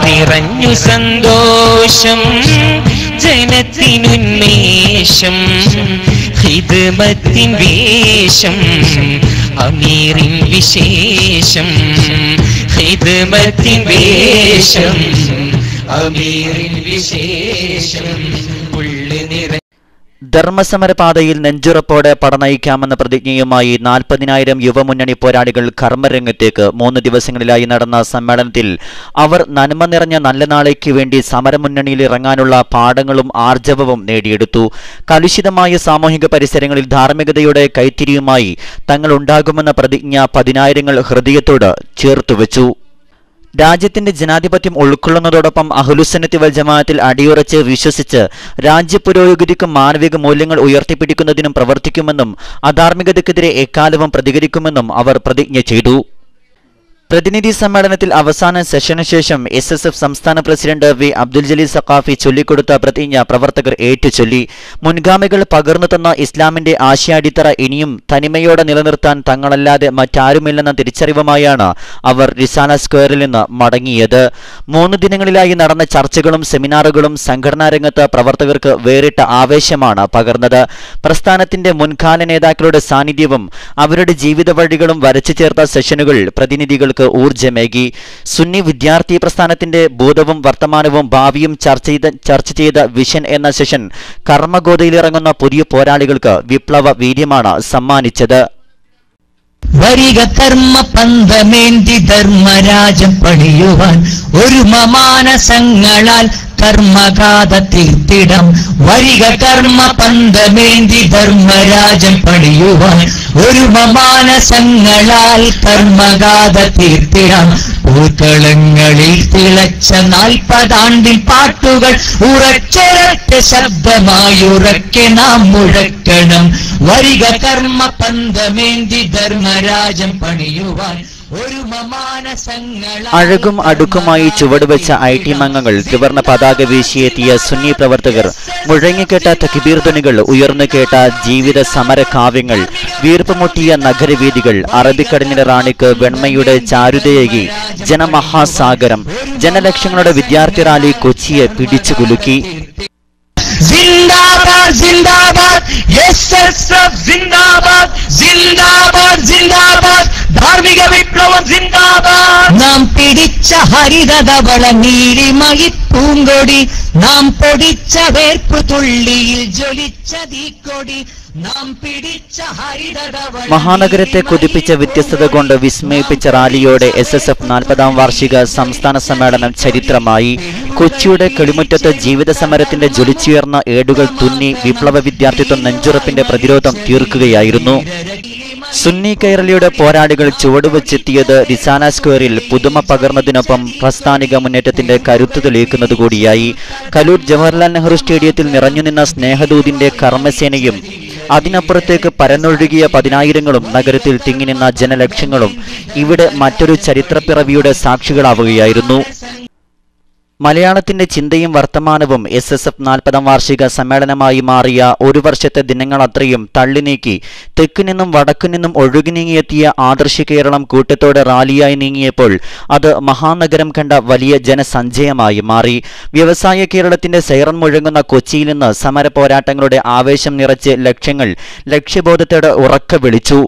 നിറഞ്ഞു സന്തോഷം ജനത്തിനുന്മേഷം, ഖിദ്മത്തിൻ വേഷം അമീറിൻ വിശേഷം. ഖിദ്മത്തിൻ വേഷം അമീറിൻ വിശേഷം. ഉള്ളു നിറ ധർമ്മസമരപാതയിൽ നെഞ്ചുറപ്പോടെ പടനയിക്കാമെന്ന പ്രതിജ്ഞയുമായി 40,000 യുവമുന്നണി പോരാളികൾ കർമ്മരംഗത്തേക്ക്. 3 ദിവസങ്ങളിലായി നടന്ന സമ്മേളനത്തിൽ അവർ നന്മ നിറഞ്ഞ നല്ല നാളേക്ക് വേണ്ടി സമരമുന്നണിയിൽ ഇറങ്ങാനുള്ള പാഠങ്ങളും ആർജവവും നേടിയെടുത്തു. കലുഷിതമായ സാമൂഹിക പരിസരങ്ങളിൽ ധാർമ്മികതയുടെ കൈത്തിരിയുമായി തങ്ങൾ ഉണ്ടാകുമെന്ന പ്രതിജ്ഞ 10,000 ഹൃദയത്തോട് ചേർത്തുവെച്ചു. രാജ്യത്തിന്റെ ജനാധിപത്യം ഉൾക്കൊള്ളുന്നതോടൊപ്പം അഹ്ലുസുന്നത്തി വൽ ജമാഅത്തിൽ അടിയുറച്ച് വിശ്വസിച്ച് രാജ്യ പുരോഗതിക്കും മാനവിക മൂല്യങ്ങൾ ഉയർത്തിപ്പിടിക്കുന്നതിനും പ്രവർത്തിക്കുമെന്നും അധാർമികതയ്ക്കെതിരെ എക്കാലവും പ്രതികരിക്കുമെന്നും അവർ പ്രതിജ്ഞ ചെയ്തു. പ്രതിനിധി സമ്മേളനത്തിൽ അവസാന സെഷന് ശേഷം SSF സംസ്ഥാന പ്രസിഡന്റ് വി അബ്ദുൽ ജലീൽ സഖാഫി ചൊല്ലിക്കൊടുത്ത പ്രതിജ്ഞ പ്രവർത്തകർ ഏറ്റുചൊല്ലി. മുൻഗാമികൾ പകർന്നു തന്ന ഇസ്ലാമിന്റെ ആശയാടിത്തറ ഇനിയും തനിമയോടെ നിലനിർത്താൻ തങ്ങളല്ലാതെ മറ്റാരുമില്ലെന്ന തിരിച്ചറിവുമായാണ് അവർ റിസാല സ്ക്വയറിൽ നിന്ന് മടങ്ങിയത്. 3 ദിനങ്ങളിലായി നടന്ന ചർച്ചകളും സെമിനാറുകളും സംഘടനാ രംഗത്ത് പ്രവർത്തകർക്ക് വേറിട്ട ആവേശമാണ് പകർന്നത്. പ്രസ്ഥാനത്തിന്റെ മുൻകാല നേതാക്കളുടെ സാന്നിധ്യവും അവരുടെ ജീവിത വഴികളും വരച്ചു ചേർത്ത സെഷനുകൾ പ്രതിനിധികൾക്ക് ഊർജ്ജമേകി. സുന്നി വിദ്യാർത്ഥി പ്രസ്ഥാനത്തിന്റെ ഭൂതവും വർത്തമാനവും ഭാവിയും ചർച്ച ചെയ്ത വിഷൻ എന്ന സെഷൻ കർമ്മഗോതയിലിറങ്ങുന്ന പുതിയ പോരാളികൾക്ക് വിപ്ലവ വീര്യമാണ് സമ്മാനിച്ചത്. വരിക കർമ്മ പന്തമേന്തി ധർമ്മരാജം പണിയുവാൻ ഒരു മാനസങ്ങളാൽ കർമ്മഗാഥ തീർത്തിടം. വരിക കർമ്മ പന്തമേന്തി ധർമ്മരാജം പണിയുവാൻ ഒരു മാനസങ്ങളാൽ കർമ്മഗാഥ തീർത്തിടം. പൂക്കളങ്ങളിൽ തിളച്ച 40 ആണ്ടിൻ പാട്ടുകൾ ഉറച്ചൊരൊറ്റ ശബ്ദമായുറക്കെ നാം മുഴക്കണം. വരിക കർമ്മ പന്തമേന്തി ധർമ്മരാജം പണിയുവാൻ ഒരു മാനസങ്ങളാൽ. അഴകും അടുക്കുമായി ചുവടുവെച്ച IT അംഗങ്ങൾ, ത്രിവർണ്ണ പതാക വീശിയെത്തിയ സുന്നി പ്രവർത്തകർ, മുഴങ്ങിക്കേട്ട തക്ബീർ ധ്വനികൾ, ഉയർന്നു കേട്ട ജീവിത സമര കാവ്യങ്ങൾ, വീർപ്പുമുട്ടിയ നഗരവീഥികൾ, അറബിക്കടലിന്റെ റാണിക്ക് വെണ്മയുടെ ചാരുതയേകി ജനമഹാസാഗരം, ജനലക്ഷങ്ങളുടെ വിദ്യാർത്ഥി റാലി കൊച്ചിയെ പിടിച്ചുകുലുക്കി. ജിന്ദാബാദ് ജിന്ദാബാദ് SSF ജിന്ദാബാദ് ജിന്ദാബാദ് ജിന്ദാബാദ് ധാർമ്മിക വിപ്ലവം ജിന്ദാബാദ്. നാം പിടിച്ച ഹരിതധവള നീലിമയി പൂങ്കൊടി, നാം പൊടിച്ച വേർപ്പു തുള്ളിയിൽ ജ്വലിച്ച തീക്കൊടി, നാം പിടിച്ച ഹരിതധവള. മഹാനഗരത്തെ കൊതിപ്പിച്ച വ്യത്യസ്തത കൊണ്ട് വിസ്മയിപ്പിച്ച റാലിയോടെ SSF 40ാം വാർഷിക സംസ്ഥാന സമ്മേളനം ചരിത്രമായി. കൊച്ചിയുടെ കിളിമുറ്റത്ത് ജീവിത സമരത്തിന്റെ ജ്വലിച്ചുയർന്ന ഏടുകൾ തുന്നി വിപ്ലവ വിദ്യാർത്ഥിത്വം നെഞ്ചുറപ്പിന്റെ പ്രതിരോധം തീർക്കുകയായിരുന്നു. സുന്നി കൈരളിയുടെ പോരാളികൾ ചുവടുവെച്ചെത്തിയത് റിസാല സ്ക്വയറിൽ പുതുമ പകർന്നതിനൊപ്പം പ്രസ്ഥാനിക മുന്നേറ്റത്തിന്റെ കരുത്ത് തെളിയിക്കുന്നതുകൂടിയായി. കലൂർ ജവഹർലാൽ നെഹ്റു സ്റ്റേഡിയത്തിൽ നിറഞ്ഞുനിന്ന സ്നേഹദൂതിന്റെ കർമ്മസേനയും അതിനപ്പുറത്തേക്ക് പരന്നൊഴുകിയ 10,000ങ്ങളും നഗരത്തിൽ തിങ്ങിനിന്ന ജനലക്ഷങ്ങളും ഇവിടെ മറ്റൊരു ചരിത്രപ്പിറവിയുടെ സാക്ഷികളാവുകയായിരുന്നു. മലയാളത്തിന്റെ ചിന്തയും വർത്തമാനവും SSF 40ാം വാർഷിക സമ്മേളനമായി മാറിയ ഒരു വർഷത്തെ ദിനങ്ങളത്രയും തള്ളിനീക്കി തെക്കുനിന്നും വടക്കുനിന്നും ഒഴുകിനീങ്ങിയെത്തിയ ആദർശ കേരളം കൂട്ടത്തോടെ റാലിയായി നീങ്ങിയപ്പോൾ അത് മഹാനഗരം കണ്ട വലിയ ജനസഞ്ചയമായി മാറി. വ്യവസായ കേരളത്തിന്റെ സൈറൺ മുഴങ്ങുന്ന കൊച്ചിയിൽ നിന്ന് സമര പോരാട്ടങ്ങളുടെ ആവേശം നിറച്ച് ലക്ഷ്യങ്ങൾ ലക്ഷ്യബോധത്തോടെ ഉറക്കെ വിളിച്ചു.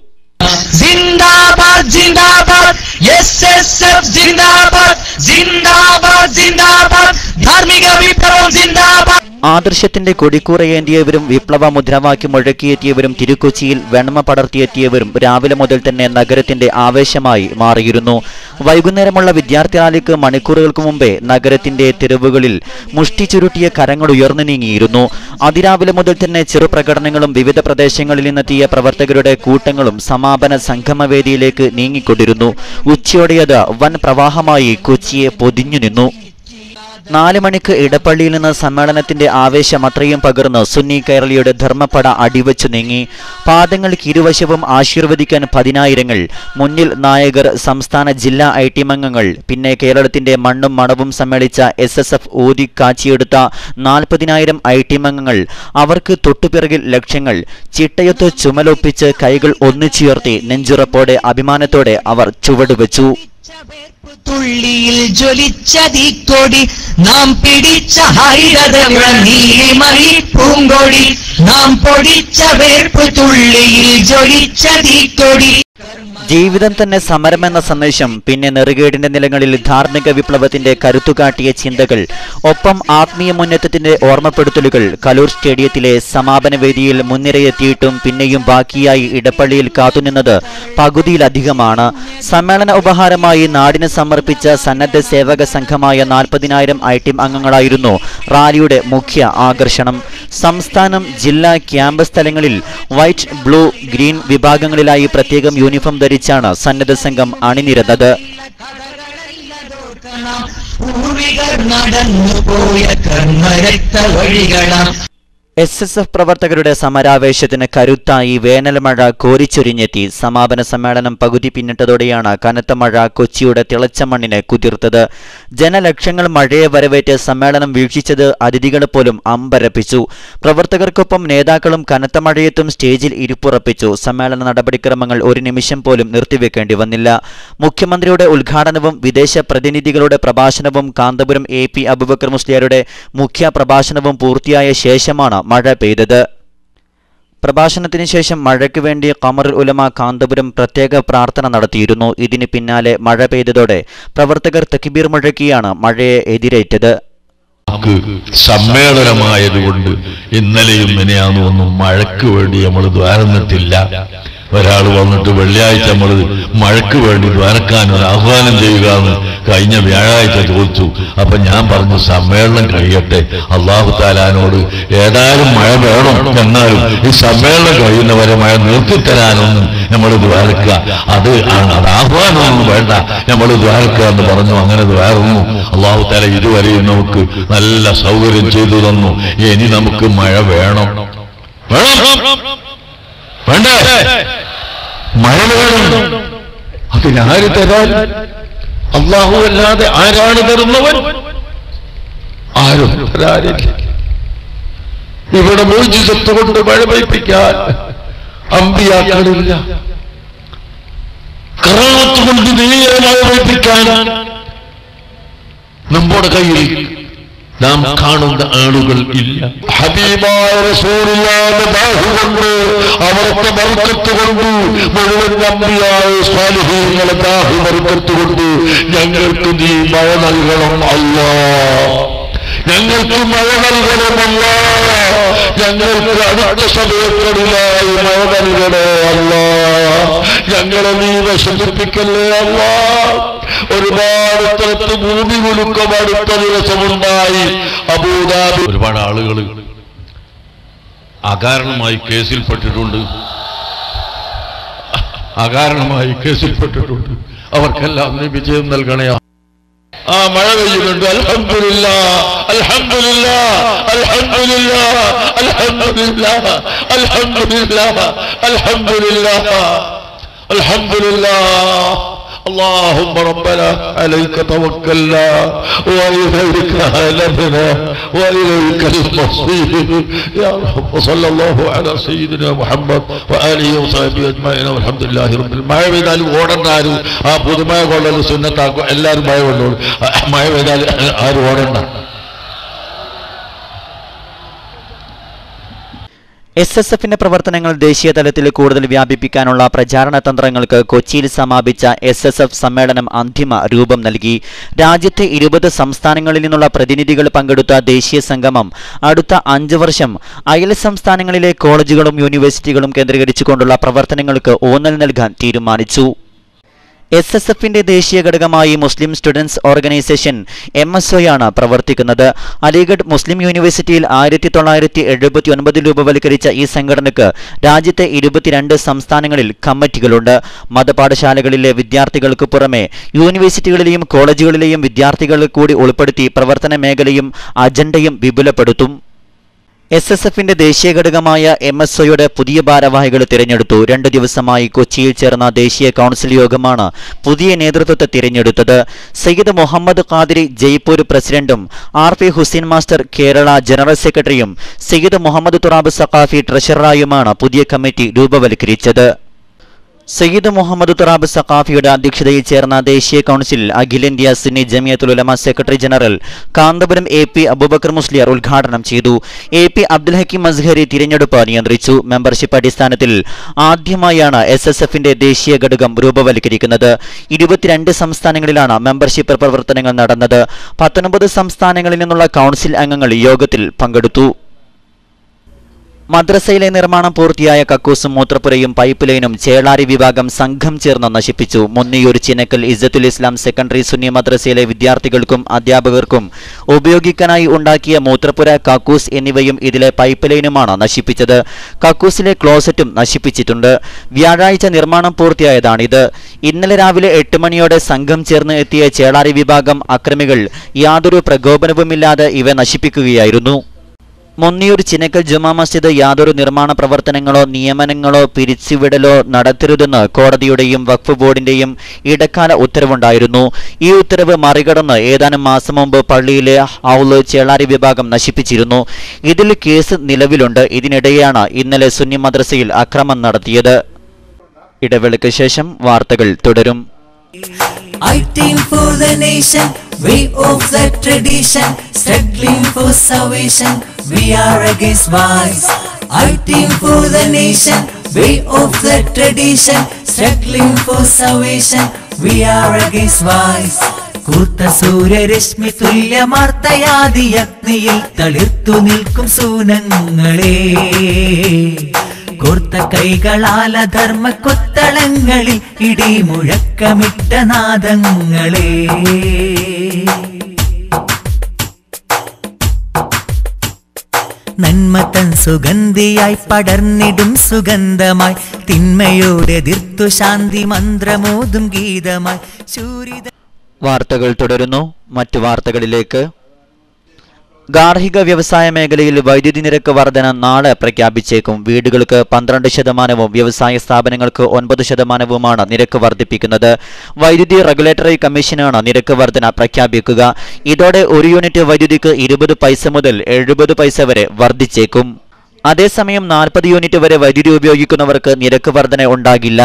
ജിന്ദാബാദ് ജിന്ദാബാദ് SSF ജിന്ദാബാദ് ജിന്ദാബാദ് ജിന്ദാബാദ് ധാർമ്മിക വിപ്ലവം ജിന്ദാബാദ്. ആദർശത്തിന്റെ കൊടിക്കൂറയേന്തിയവരും വിപ്ലവ മുദ്രാവാക്യം മുഴക്കിയെത്തിയവരും തിരുക്കൊച്ചിയിൽ വെണ്മ പടർത്തിയെത്തിയവരും രാവിലെ മുതൽ തന്നെ നഗരത്തിന്റെ ആവേശമായി മാറിയിരുന്നു. വൈകുന്നേരമുള്ള വിദ്യാർത്ഥി റാലിക്ക് മണിക്കൂറുകൾക്ക് മുമ്പേ നഗരത്തിന്റെ തെരുവുകളിൽ മുഷ്ടി ചുരുട്ടിയ കരങ്ങൾ ഉയർന്നു നീങ്ങിയിരുന്നു. അതിരാവിലെ മുതൽ തന്നെ ചെറുപ്രകടനങ്ങളും വിവിധ പ്രദേശങ്ങളിൽ നിന്നെത്തിയ പ്രവർത്തകരുടെ കൂട്ടങ്ങളും സമാപന സംഗമവേദിയിലേക്ക് നീങ്ങിക്കൊണ്ടിരുന്നു. ഉച്ചയോടെയത് വൻ പ്രവാഹമായി കൊച്ചിയെ പൊതിഞ്ഞു നിന്നു. 4 മണിക്ക് ഇടപ്പള്ളിയിൽ നിന്ന് സമ്മേളനത്തിന്റെ ആവേശം അത്രയും പകർന്ന് സുന്നി കേരളിയുടെ ധർമ്മപ്പട അടിവച്ചു നീങ്ങി. പാദങ്ങൾക്ക് ഇരുവശവും ആശീർവദിക്കാൻ പതിനായിരങ്ങൾ, മുന്നിൽ നായകർ, സംസ്ഥാന ജില്ലാ ഐ.ടി. അംഗങ്ങൾ, പിന്നെ കേരളത്തിന്റെ മണ്ണും മണവും സമ്മേളിച്ച SSF ഊതി കാച്ചിയെടുത്ത 40,000 ഐ.ടി. അംഗങ്ങൾ, അവർക്ക് തൊട്ടുപിറകിൽ ലക്ഷ്യങ്ങൾ. ചിട്ടയൊത്ത് ചുമലൊപ്പിച്ച് കൈകൾ ഒന്നിച്ചുയർത്തി നെഞ്ചുറപ്പോടെ അഭിമാനത്തോടെ അവർ ചുവടുവെച്ചു. തുള്ളിയിൽ ജ്വലിച്ചതിക്കൊടി നാം പിടിച്ച ഹരിതമണി പൂങ്കൊടി നാം പൊടിച്ച വേർപ്പ് തുള്ളിയിൽ ജ്വലിച്ചതിക്കൊടി. ജീവിതം തന്നെ സമരമെന്ന സന്ദേശം, പിന്നെ നെറുകേടിന്റെ നിലങ്ങളിൽ ധാർമ്മിക വിപ്ലവത്തിന്റെ കരുത്തുകാട്ടിയ ചിന്തകൾ, ഒപ്പം ആത്മീയ മുന്നേറ്റത്തിന്റെ ഓർമ്മപ്പെടുത്തലുകൾ. കലൂർ സ്റ്റേഡിയത്തിലെ സമാപന വേദിയിൽ മുൻനിരയെത്തിയിട്ടും പിന്നെയും ബാക്കിയായി ഇടപ്പള്ളിയിൽ കാത്തുനിന്നത് പകുതിയിലധികമാണ്. സമ്മേളന ഉപഹാരമായി നാടിന് സമർപ്പിച്ച സന്നദ്ധ സേവക സംഘമായ 40,000 ഐ.ടി. അംഗങ്ങളായിരുന്നു റാലിയുടെ മുഖ്യ ആകർഷണം. സംസ്ഥാനം, ജില്ലാ, ക്യാമ്പസ് തലങ്ങളിൽ വൈറ്റ്, ബ്ലൂ, ഗ്രീൻ വിഭാഗങ്ങളിലായി പ്രത്യേകം യൂണിഫോം ധരിച്ചാണ് സന്നദ്ധ സംഘം അണിനിരന്നത്. SSF പ്രവർത്തകരുടെ സമരാവേശത്തിന് കരുത്തായി വേനൽമഴ കോരിച്ചൊരിഞ്ഞെത്തി. സമാപന സമ്മേളനം പകുതി പിന്നിട്ടതോടെയാണ് കനത്ത മഴ കൊച്ചിയുടെ തിളച്ച മണ്ണിനെ കുതിർത്തത്. ജനലക്ഷങ്ങൾ മഴയെ വരവേറ്റ് സമ്മേളനം വീക്ഷിച്ചത് അതിഥികളെ പോലും അമ്പരപ്പിച്ചു. പ്രവർത്തകർക്കൊപ്പം നേതാക്കളും കനത്ത മഴയത്തും സ്റ്റേജിൽ ഇരിപ്പുറപ്പിച്ചു. സമ്മേളന നടപടിക്രമങ്ങൾ ഒരു നിമിഷം പോലും നിർത്തിവെക്കേണ്ടി വന്നില്ല. മുഖ്യമന്ത്രിയുടെ ഉദ്ഘാടനവും വിദേശ പ്രതിനിധികളുടെ പ്രഭാഷണവും കാന്തപുരം AP അബൂബക്കർ മുസ്ലിയാരുടെ മുഖ്യ പ്രഭാഷണവും പൂർത്തിയായ ശേഷമാണ് മഴ പെയ്തത്. പ്രഭാഷണത്തിന് ശേഷം മഴയ്ക്ക് വേണ്ടി ഖമറുൽ ഉലമ കാന്തപുരം പ്രത്യേക പ്രാർത്ഥന നടത്തിയിരുന്നു. ഇതിന് പിന്നാലെ മഴ പെയ്തതോടെ പ്രവർത്തകർ തക്ബീർ മുഴക്കിയാണ് മഴയെ എതിരേറ്റത്. സമ്മേളനമായതുകൊണ്ട് ഇന്നലെയും ഇന്നെയാണെന്നൊന്നും മഴയ്ക്ക് വേണ്ടി നമ്മൾ ദ്വാരന്നിട്ടില്ല. ഒരാൾ വന്നിട്ട് വെള്ളിയാഴ്ച നമ്മൾ മഴയ്ക്ക് വേണ്ടി ദ്വാരക്കാൻ ഒരു ആഹ്വാനം ചെയ്യുക എന്ന് കഴിഞ്ഞ വ്യാഴാഴ്ച ചോദിച്ചു. അപ്പൊ ഞാൻ പറഞ്ഞു സമ്മേളനം കഴിയട്ടെ, അള്ളാഹു താലാനോട് ഏതായാലും മഴ വേണം, എന്നാലും ഈ സമ്മേളനം കഴിയുന്നവരെ മഴ നിർത്തിത്തരാനൊന്നും നമ്മൾ ദ്വാരക്കുക, അത് ആഹ്വാനമൊന്നും വേണ്ട, നമ്മൾ ദ്വാരക്കുക എന്ന് പറഞ്ഞു. അങ്ങനെ ദ്വാരുന്നു. അള്ളാഹു താല ഇതുവരെയും നമുക്ക് നല്ല സൗകര്യം ചെയ്തു തന്നു. ഇനി നമുക്ക് മഴ വേണം, വേണ്ടേ? മഴ വേണം. അതിനാര് തരാൻ? അള്ളാഹു അല്ലാതെ ആരാണ് തരുന്നവൻ? ആരും തരാനില്ല. ഇവിടെ മോചിതത്വ കൊണ്ട് മഴ പെയ്പ്പിക്കാൻ അമ്പിയാക്കളില്ല. കറാമത്ത് കൊണ്ട് നേരെ മഴ പെയ്പ്പിക്കാൻ നമ്മുടെ കയ്യിൽ നാം കാണുന്ന ആളുകൾ ഇല്ല. ഹബീബായ റസൂലുള്ളാഹിന്റെ ദാഹുകൊണ്ട്, അവിടുത്തെ ബർക്കത്ത് കൊണ്ട്, മുഴുവൻ അമ്പിയായ സ്വാലിഹീങ്ങളുടെ ദാഹു ബർക്കത്ത് കൊണ്ട് ഞങ്ങൾക്ക് നീ മഴ നൽകണം അല്ലാഹ്. ഞങ്ങൾക്ക് മഴ നൽകണമല്ല, ഞങ്ങൾക്ക് അടുത്ത സമയങ്ങളിലായി മഴ നൽകണേ അല്ലാഹ്. ഞങ്ങളെ നീ വിഷമിപ്പിക്കല്ലേ അല്ലാഹ്. ഒരുപാട് സ്ഥലത്ത് ഭൂമി കുലുക്കം അടുത്ത ദിവസമുണ്ടായി അബൂദാബി. ഒരുപാട് ആളുകൾ അകാരണമായി കേസിൽപ്പെട്ടിട്ടുണ്ട്, അവർക്കെല്ലാം നീ വിജയം നൽകണേ. ആ മഴ പെയ്യുന്നുണ്ട്. അൽഹംദുലില്ലാഹ്, അൽഹംദുലില്ലാഹ്, അൽഹംദുലില്ലാഹ്, അൽഹംദുലില്ലാഹ്, അൽഹംദുലില്ലാഹ്, അൽഹംദുലില്ലാഹ്, അൽഹംദുലില്ലാഹ്. اللهم ربنا عليك توكلنا وإليك أنبنا وإليك المصير يا رب. وصلى الله على سيدنا محمد وآله وصحبه أجمعين والحمد لله رب العالمين. മഴ പെയ്താൽ ഓടണ്ടാരും. ആ പുതുമഴ കൊള്ളൽ സുന്നത്താക്കും. എല്ലാവരും മഴ കൊള്ളോളൂ. മഴ പെയ്താൽ ആരും ഓടണ്ട. SSFന്റെ പ്രവർത്തനങ്ങൾ ദേശീയ തലത്തിൽ കൂടുതൽ വ്യാപിപ്പിക്കാനുള്ള പ്രചാരണ തന്ത്രങ്ങൾക്ക് കൊച്ചിയിൽ സമാപിച്ച SSF സമ്മേളനം അന്തിമ രൂപം നൽകി. രാജ്യത്തെ 20 സംസ്ഥാനങ്ങളിൽ നിന്നുള്ള പ്രതിനിധികൾ പങ്കെടുത്ത ദേശീയ സംഗമം അടുത്ത 5 വർഷം അയൽ സംസ്ഥാനങ്ങളിലെ കോളേജുകളും യൂണിവേഴ്സിറ്റികളും കേന്ദ്രീകരിച്ചുകൊണ്ടുള്ള പ്രവർത്തനങ്ങൾക്ക് ഊന്നൽ നൽകാൻ തീരുമാനിച്ചു. SSFന്റെ ദേശീയ ഘടകമായി മുസ്ലിം സ്റ്റുഡൻസ് ഓർഗനൈസേഷൻ MSOയാണ് പ്രവർത്തിക്കുന്നത്. അലിഗഡ് മുസ്ലിം യൂണിവേഴ്സിറ്റിയിൽ 1979 രൂപവൽക്കരിച്ച ഈ സംഘടനയ്ക്ക് രാജ്യത്തെ 22 സംസ്ഥാനങ്ങളിൽ കമ്മിറ്റികളുണ്ട്. മതപാഠശാലകളിലെ വിദ്യാർത്ഥികൾക്ക് പുറമെ യൂണിവേഴ്സിറ്റികളിലെയും കോളേജുകളിലെയും വിദ്യാർത്ഥികളെ കൂടി ഉൾപ്പെടുത്തി പ്രവർത്തന മേഖലയും അജണ്ടയും വിപുലപ്പെടുത്തും. SSFന്റെ ദേശീയ ഘടകമായ MSOയുടെ പുതിയ ഭാരവാഹികളെ തിരഞ്ഞെടുത്തു. 2 ദിവസമായി കൊച്ചിയിൽ ചേർന്ന ദേശീയ കൗൺസിൽ യോഗമാണ് പുതിയ നേതൃത്വത്തെ തിരഞ്ഞെടുത്തത്. സയ്യിദ് മുഹമ്മദ് ഖാദിരി ജയ്പൂർ പ്രസിഡന്റും RP Hussain master Kerala general സെക്രട്ടറിയും സയ്യിദ് മുഹമ്മദ് തുറാബ് സഖാഫി ട്രഷററായുമാണ് പുതിയ കമ്മിറ്റി രൂപവൽക്കരിച്ചത്. സയ്യിദ് മുഹമ്മദ് തുറാബ് സഖാഫിയുടെ അധ്യക്ഷതയിൽ ചേർന്ന ദേശീയ കൗൺസിൽ അഖിലേന്ത്യാ Sunni Jamiyyathul Ulama secretary general Kanthapuram AP Aboobacker Musliyar ഉദ്ഘാടനം ചെയ്തു. AP അബ്ദുൽ ഹക്കീം അസ്ഹരി തിരഞ്ഞെടുപ്പ് നിയന്ത്രിച്ചു. മെമ്പർഷിപ്പ് അടിസ്ഥാനത്തിൽ ആദ്യമായാണ് SSFന്റെ ദേശീയ ഘടകം രൂപവൽക്കരിക്കുന്നത്. 22 സംസ്ഥാനങ്ങളിലാണ് മെമ്പർഷിപ്പ് പ്രവർത്തനങ്ങൾ നടന്നത്. 19 സംസ്ഥാനങ്ങളിൽ നിന്നുള്ള കൗൺസിൽ അംഗങ്ങൾ യോഗത്തിൽ പങ്കെടുത്തു. മദ്രസയിലെ നിർമ്മാണം പൂർത്തിയായ കക്കൂസും മൂത്രപ്പുരയും പൈപ്പ് ലൈനും ചേളാരി വിഭാഗം സംഘം ചേർന്ന് നശിപ്പിച്ചു. മുന്നിയൂർ ചിനക്കൽ ഇസ്സത്തുൽ ഇസ്ലാം സെക്കൻഡറി സുന്നി മദ്രസയിലെ വിദ്യാർത്ഥികൾക്കും അധ്യാപകർക്കും ഉപയോഗിക്കാനായി ഉണ്ടാക്കിയ മൂത്രപ്പുര, കക്കൂസ് എന്നിവയും ഇതിലെ പൈപ്പ് ലൈനുമാണ് നശിപ്പിച്ചത്. കക്കൂസിലെ ക്ലോസറ്റും നശിപ്പിച്ചിട്ടുണ്ട്. വ്യാഴാഴ്ച നിർമ്മാണം പൂർത്തിയായതാണിത്. ഇന്നലെ രാവിലെ 8 മണിയോടെ സംഘം ചേർന്ന് എത്തിയ ചേളാരി വിഭാഗം അക്രമികൾ യാതൊരു പ്രകോപനവുമില്ലാതെ ഇവ നശിപ്പിക്കുകയായിരുന്നു. മുന്നിയൂർ ചിനക്കൽ ജുമാ മസ്ജിദ് യാതൊരു നിർമ്മാണ പ്രവർത്തനങ്ങളോ നിയമനങ്ങളോ പിരിച്ചുവിടലോ നടത്തരുതെന്ന് കോടതിയുടെയും വഖഫ് ബോർഡിന്റെയും ഇടക്കാല ഉത്തരവുണ്ടായിരുന്നു. ഈ ഉത്തരവ് മറികടന്ന് ഏതാനും മാസം മുമ്പ് പള്ളിയിലെ ഹൗള് ചേളാരി വിഭാഗം നശിപ്പിച്ചിരുന്നു. ഇതിൽ കേസ് നിലവിലുണ്ട്. ഇതിനിടെയാണ് ഇന്നലെ സുന്നി മദ്രസയിൽ അക്രമം നടത്തിയത്. ഇടവേളയ്ക്ക് ശേഷം വാർത്തകൾ തുടരും. I team for the nation, we of the tradition, struggling for salvation, we are against vice. I team for the nation, we of the tradition, struggling for salvation, we are against vice. കൂർത്ത സൂര്യരശ്മി തുല്യമാർത്തയാതി അഗ്നിയിൽ തളിർത്തു നിൽക്കും സൂനങ്ങളെ, കോർത്ത കൈകളാല ധർമ്മ കൊത്തളങ്ങളിൽ ഇടി മുഴക്കമിട്ട നാദങ്ങളെ, നന്മ തൻ സുഗന്ധിയായി പടർന്നിടും സുഗന്ധമായി, തിന്മയോടെ എതിർത്തു ശാന്തി മന്ത്രമോതും ഗീതമായി ശൂരിത. വാർത്തകൾ തുടരുന്നു. മറ്റു വാർത്തകളിലേക്ക്. ഗാർഹിക വ്യവസായ മേഖലയിൽ വൈദ്യുതി നിരക്ക് വർധന നാളെ പ്രഖ്യാപിച്ചേക്കും. വീടുകൾക്ക് 12%, വ്യവസായ സ്ഥാപനങ്ങൾക്ക് 9%മാണ് നിരക്ക് വർദ്ധിപ്പിക്കുന്നത്. വൈദ്യുതി റെഗുലേറ്ററി കമ്മീഷനാണ് നിരക്ക് വർധന പ്രഖ്യാപിക്കുക. ഇതോടെ 1 യൂണിറ്റ് വൈദ്യുതിക്ക് 20 പൈസ മുതൽ 70 പൈസ വരെ വർദ്ധിച്ചേക്കും. അതേസമയം 40 യൂണിറ്റ് വരെ വൈദ്യുതി ഉപയോഗിക്കുന്നവർക്ക് നിരക്ക് വർധന ഉണ്ടാകില്ല.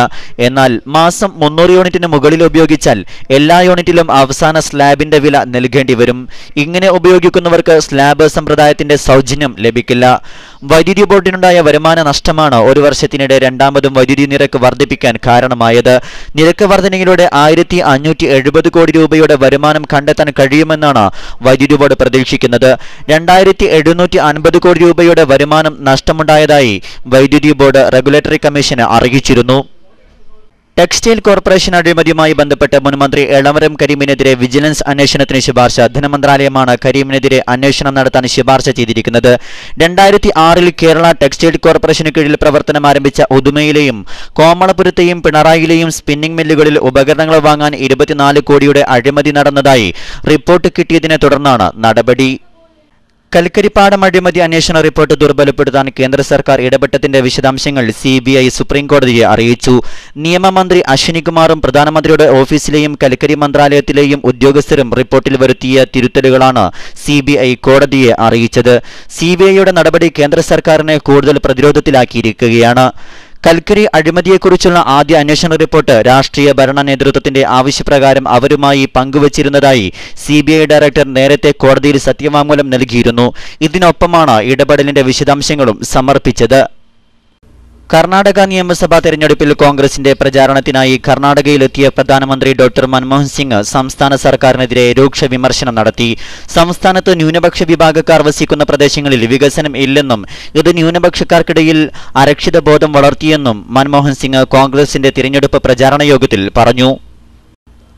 എന്നാൽ മാസം 300 യൂണിറ്റിന് മുകളിൽ ഉപയോഗിച്ചാൽ എല്ലാ യൂണിറ്റിലും അവസാന സ്ലാബിന്റെ വില നൽകേണ്ടി വരും. ഇങ്ങനെ ഉപയോഗിക്കുന്നവർക്ക് സ്ലാബ് സമ്പ്രദായത്തിന്റെ സൗജന്യം ലഭിക്കില്ല. വൈദ്യുതി ബോർഡിനുണ്ടായ വരുമാന നഷ്ടമാണ് 1 വർഷത്തിനിടെ രണ്ടാമതും വൈദ്യുതി നിരക്ക് വർദ്ധിപ്പിക്കാൻ കാരണമായത്. നിരക്ക് വർധനയിലൂടെ 1570 കോടി രൂപയുടെ വരുമാനം കണ്ടെത്താൻ കഴിയുമെന്നാണ് വൈദ്യുതി ബോർഡ് പ്രതീക്ഷിക്കുന്നത്. 2750 കോടി രൂപയുടെ വരുമാനം നഷ്ടമുണ്ടായതായി വൈദ്യുതി ബോർഡ് റെഗുലേറ്ററി കമ്മീഷന് അറിയിച്ചിരുന്നു. ടെക്സ്റ്റൈൽ കോർപ്പറേഷൻ അഴിമതിയുമായി ബന്ധപ്പെട്ട് മുൻമന്ത്രി എളമരം കരീമിനെതിരെ വിജിലൻസ് അന്വേഷണത്തിന് ശുപാർശ. ധനമന്ത്രാലയമാണ് കരീമിനെതിരെ അന്വേഷണം നടത്താൻ ശുപാർശ ചെയ്തിരിക്കുന്നത്. 2006 കേരള ടെക്സ്റ്റൈൽ കോർപ്പറേഷന് കീഴിൽ പ്രവർത്തനം ആരംഭിച്ച ഉദുമയിലെയും കോമളപുരത്തെയും പിണറായിലെയും സ്പിന്നിംഗ് മില്ലുകളിൽ ഉപകരണങ്ങൾ വാങ്ങാൻ 24 കോടിയുടെ അഴിമതി നടന്നതായി റിപ്പോർട്ട് കിട്ടിയതിനെ തുടർന്നാണ് നടപടി. കൽക്കരിപ്പാടം അഴിമതി അന്വേഷണ റിപ്പോർട്ട് ദുർബലപ്പെടുത്താൻ കേന്ദ്ര സർക്കാർ ഇടപെട്ടതിന്റെ വിശദാംശങ്ങൾ CBI സുപ്രീംകോടതിയെ അറിയിച്ചു. നിയമമന്ത്രി അശ്വിനികുമാറും പ്രധാനമന്ത്രിയുടെ ഓഫീസിലെയും കൽക്കരി മന്ത്രാലയത്തിലെയും ഉദ്യോഗസ്ഥരും റിപ്പോർട്ടിൽ വരുത്തിയ തിരുത്തലുകളാണ് CBI കോടതിയെ അറിയിച്ചത്. CBIയുടെ നടപടി കേന്ദ്ര സർക്കാരിനെ കൂടുതൽ പ്രതിരോധത്തിലാക്കിയിരിക്കുകയാണ്. കൽക്കരി അഴിമതിയെക്കുറിച്ചുള്ള ആദ്യ അന്വേഷണ റിപ്പോർട്ട് രാഷ്ട്രീയ ഭരണ നേതൃത്വത്തിന്റെ ആവശ്യപ്രകാരം അവരുമായി പങ്കുവച്ചിരുന്നതായി CBI ഡയറക്ടർ നേരത്തെ കോടതിയിൽ സത്യവാങ്മൂലം നൽകിയിരുന്നു. ഇതിനൊപ്പമാണ് ഇടപെടലിന്റെ വിശദാംശങ്ങളും സമർപ്പിച്ചത്. കർണാടക നിയമസഭാ തെരഞ്ഞെടുപ്പിൽ കോൺഗ്രസിന്റെ പ്രചാരണത്തിനായി കർണാടകയിലെത്തിയ പ്രധാനമന്ത്രി ഡോക്ടർ മൻമോഹൻ സിംഗ് സംസ്ഥാന സർക്കാരിനെതിരെ രൂക്ഷ വിമർശനം നടത്തി. സംസ്ഥാനത്ത് ന്യൂനപക്ഷ വിഭാഗക്കാർ വസിക്കുന്ന പ്രദേശങ്ങളിൽ വികസനം ഇല്ലെന്നും ഇത് ന്യൂനപക്ഷക്കാർക്കിടയിൽ അരക്ഷിതബോധം വളർത്തിയെന്നും മൻമോഹൻ സിംഗ് കോൺഗ്രസിന്റെ തിരഞ്ഞെടുപ്പ് പ്രചാരണ യോഗത്തിൽ പറഞ്ഞു.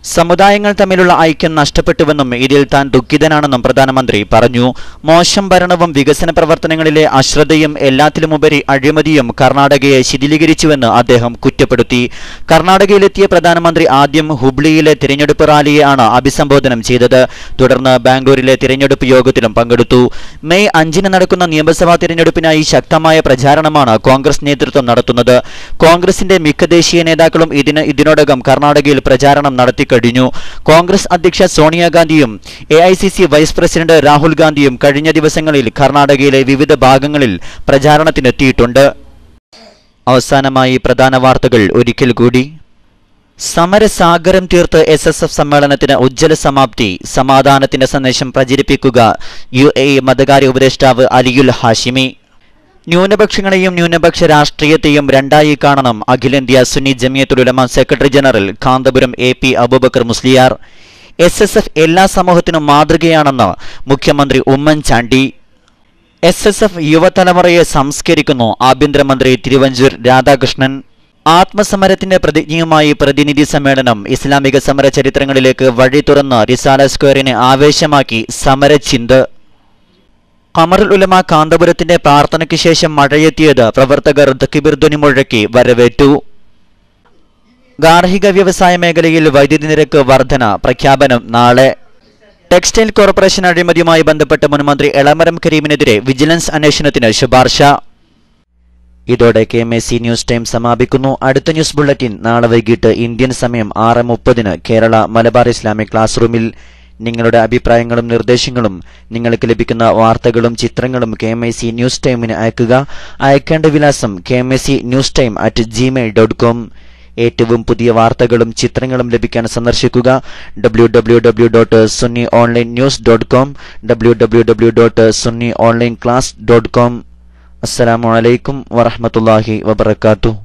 സമുദായങ്ങൾ തമ്മിലുള്ള ഐക്യം നഷ്ടപ്പെട്ടുവെന്നും ഇതിൽ താൻ ദുഃഖിതനാണെന്നും പ്രധാനമന്ത്രി പറഞ്ഞു. മോശം ഭരണവും വികസന പ്രവർത്തനങ്ങളിലെ അശ്രദ്ധയും എല്ലാത്തിലുമുപരി അഴിമതിയും കർണാടകയെ ശിഥിലീകരിച്ചുവെന്ന് അദ്ദേഹം കുറ്റപ്പെടുത്തി. കർണാടകയിലെത്തിയ പ്രധാനമന്ത്രി ആദ്യം ഹുബ്ലിയിലെ തിരഞ്ഞെടുപ്പ് റാലിയെയാണ് അഭിസംബോധനം ചെയ്തത്. തുടർന്ന് ബാംഗ്ലൂരിലെ തിരഞ്ഞെടുപ്പ് യോഗത്തിലും പങ്കെടുത്തു. മെയ് 5 നടക്കുന്ന നിയമസഭാ തിരഞ്ഞെടുപ്പിനായി ശക്തമായ പ്രചാരണമാണ് കോൺഗ്രസ് നേതൃത്വം നടത്തുന്നത്. കോൺഗ്രസിന്റെ മിക്ക ദേശീയ നേതാക്കളും ഇതിനോടകം കർണാടകയിൽ പ്രചാരണം നടത്തി കഴിഞ്ഞു. കോൺഗ്രസ് അധ്യക്ഷ സോണിയാഗാന്ധിയും AICC വൈസ് പ്രസിഡന്റ് രാഹുൽ ഗാന്ധിയും കഴിഞ്ഞ ദിവസങ്ങളിൽ കർണാടകയിലെ വിവിധ ഭാഗങ്ങളിൽ പ്രചാരണത്തിനെത്തിയിട്ടുണ്ട്. അവസാനമായി പ്രധാന വാർത്തകൾ ഒരിക്കൽ കൂടി. സമരസാഗരം തീർത്ത് SSF സമ്മേളനത്തിന് ഉജ്ജ്വല സമാപ്തി. സമാധാനത്തിന്റെ സന്ദേശം പ്രചരിപ്പിക്കുക UAE മതകാര്യ ഉപദേഷ്ടാവ് അലിയുൽ ഹാഷിമി. ന്യൂനപക്ഷങ്ങളെയും ന്യൂനപക്ഷ രാഷ്ട്രീയത്തെയും രണ്ടായി കാണണം അഖിലേന്ത്യാ Sunni Jamiyyathul Ulama secretary general Kanthapuram AP Aboobacker Musliyar. SSF എല്ലാ സമൂഹത്തിനും മാതൃകയാണെന്ന് മുഖ്യമന്ത്രി ഉമ്മൻചാണ്ടി. SSF യുവതലമുറയെ സംസ്കരിക്കുന്നു ആഭ്യന്തരമന്ത്രി തിരുവഞ്ചൂർ രാധാകൃഷ്ണൻ. ആത്മസമരത്തിന്റെ പ്രതിജ്ഞയുമായി പ്രതിനിധി സമ്മേളനം. ഇസ്ലാമിക സമര ചരിത്രങ്ങളിലേക്ക് വഴി തുറന്ന് റിസാല സ്ക്വയറിനെ ആവേശമാക്കി സമരചിന്ത. ഖമറുൽ ഉലമ കാന്തപുരത്തിന്റെ പ്രാർത്ഥനയ്ക്ക് ശേഷം മഴയെത്തിയത്. പ്രവർത്തകർ തക്ബീർ ധ്വനി മുഴക്കി വരവേറ്റു. ഗാർഹിക വ്യവസായ മേഖലയിൽ വൈദ്യുതി നിരക്ക് വർധന പ്രഖ്യാപനം നാളെ. ടെക്സ്റ്റൈൽ കോർപ്പറേഷൻ അഴിമതിയുമായി ബന്ധപ്പെട്ട് മുൻമന്ത്രി എളമരം കരീമിനെതിരെ വിജിലൻസ് അന്വേഷണത്തിന് ശുപാർശ. ഇതോടെ KMAC ന്യൂസ് ടൈം സമാപിക്കുന്നു. അടുത്ത ന്യൂസ് ബുള്ളറ്റിൻ നാളെ വൈകിട്ട് ഇന്ത്യൻ സമയം 6:30 കേരള മലബാർ ഇസ്ലാമിക് ക്ലാസ് റൂമിൽ. നിങ്ങളുടെ അഭിപ്രായങ്ങളും നിർദ്ദേശങ്ങളും നിങ്ങൾക്ക് ലഭിക്കുന്ന വാർത്തകളും ചിത്രങ്ങളും KMAC ന്യൂസ് ടൈമിന് അയക്കുക. അയക്കേണ്ട വിലാസം kmacnewstime@gmail.com. ഏറ്റവും പുതിയ വാർത്തകളും ചിത്രങ്ങളും ലഭിക്കാൻ സന്ദർശിക്കുക www.sunnyonlinenews.com, www.sunnyonlineclass.com. അസ്സലാമു അലൈക്കും വറഹ്മത്തുള്ളാഹി വബറകാതുഹു.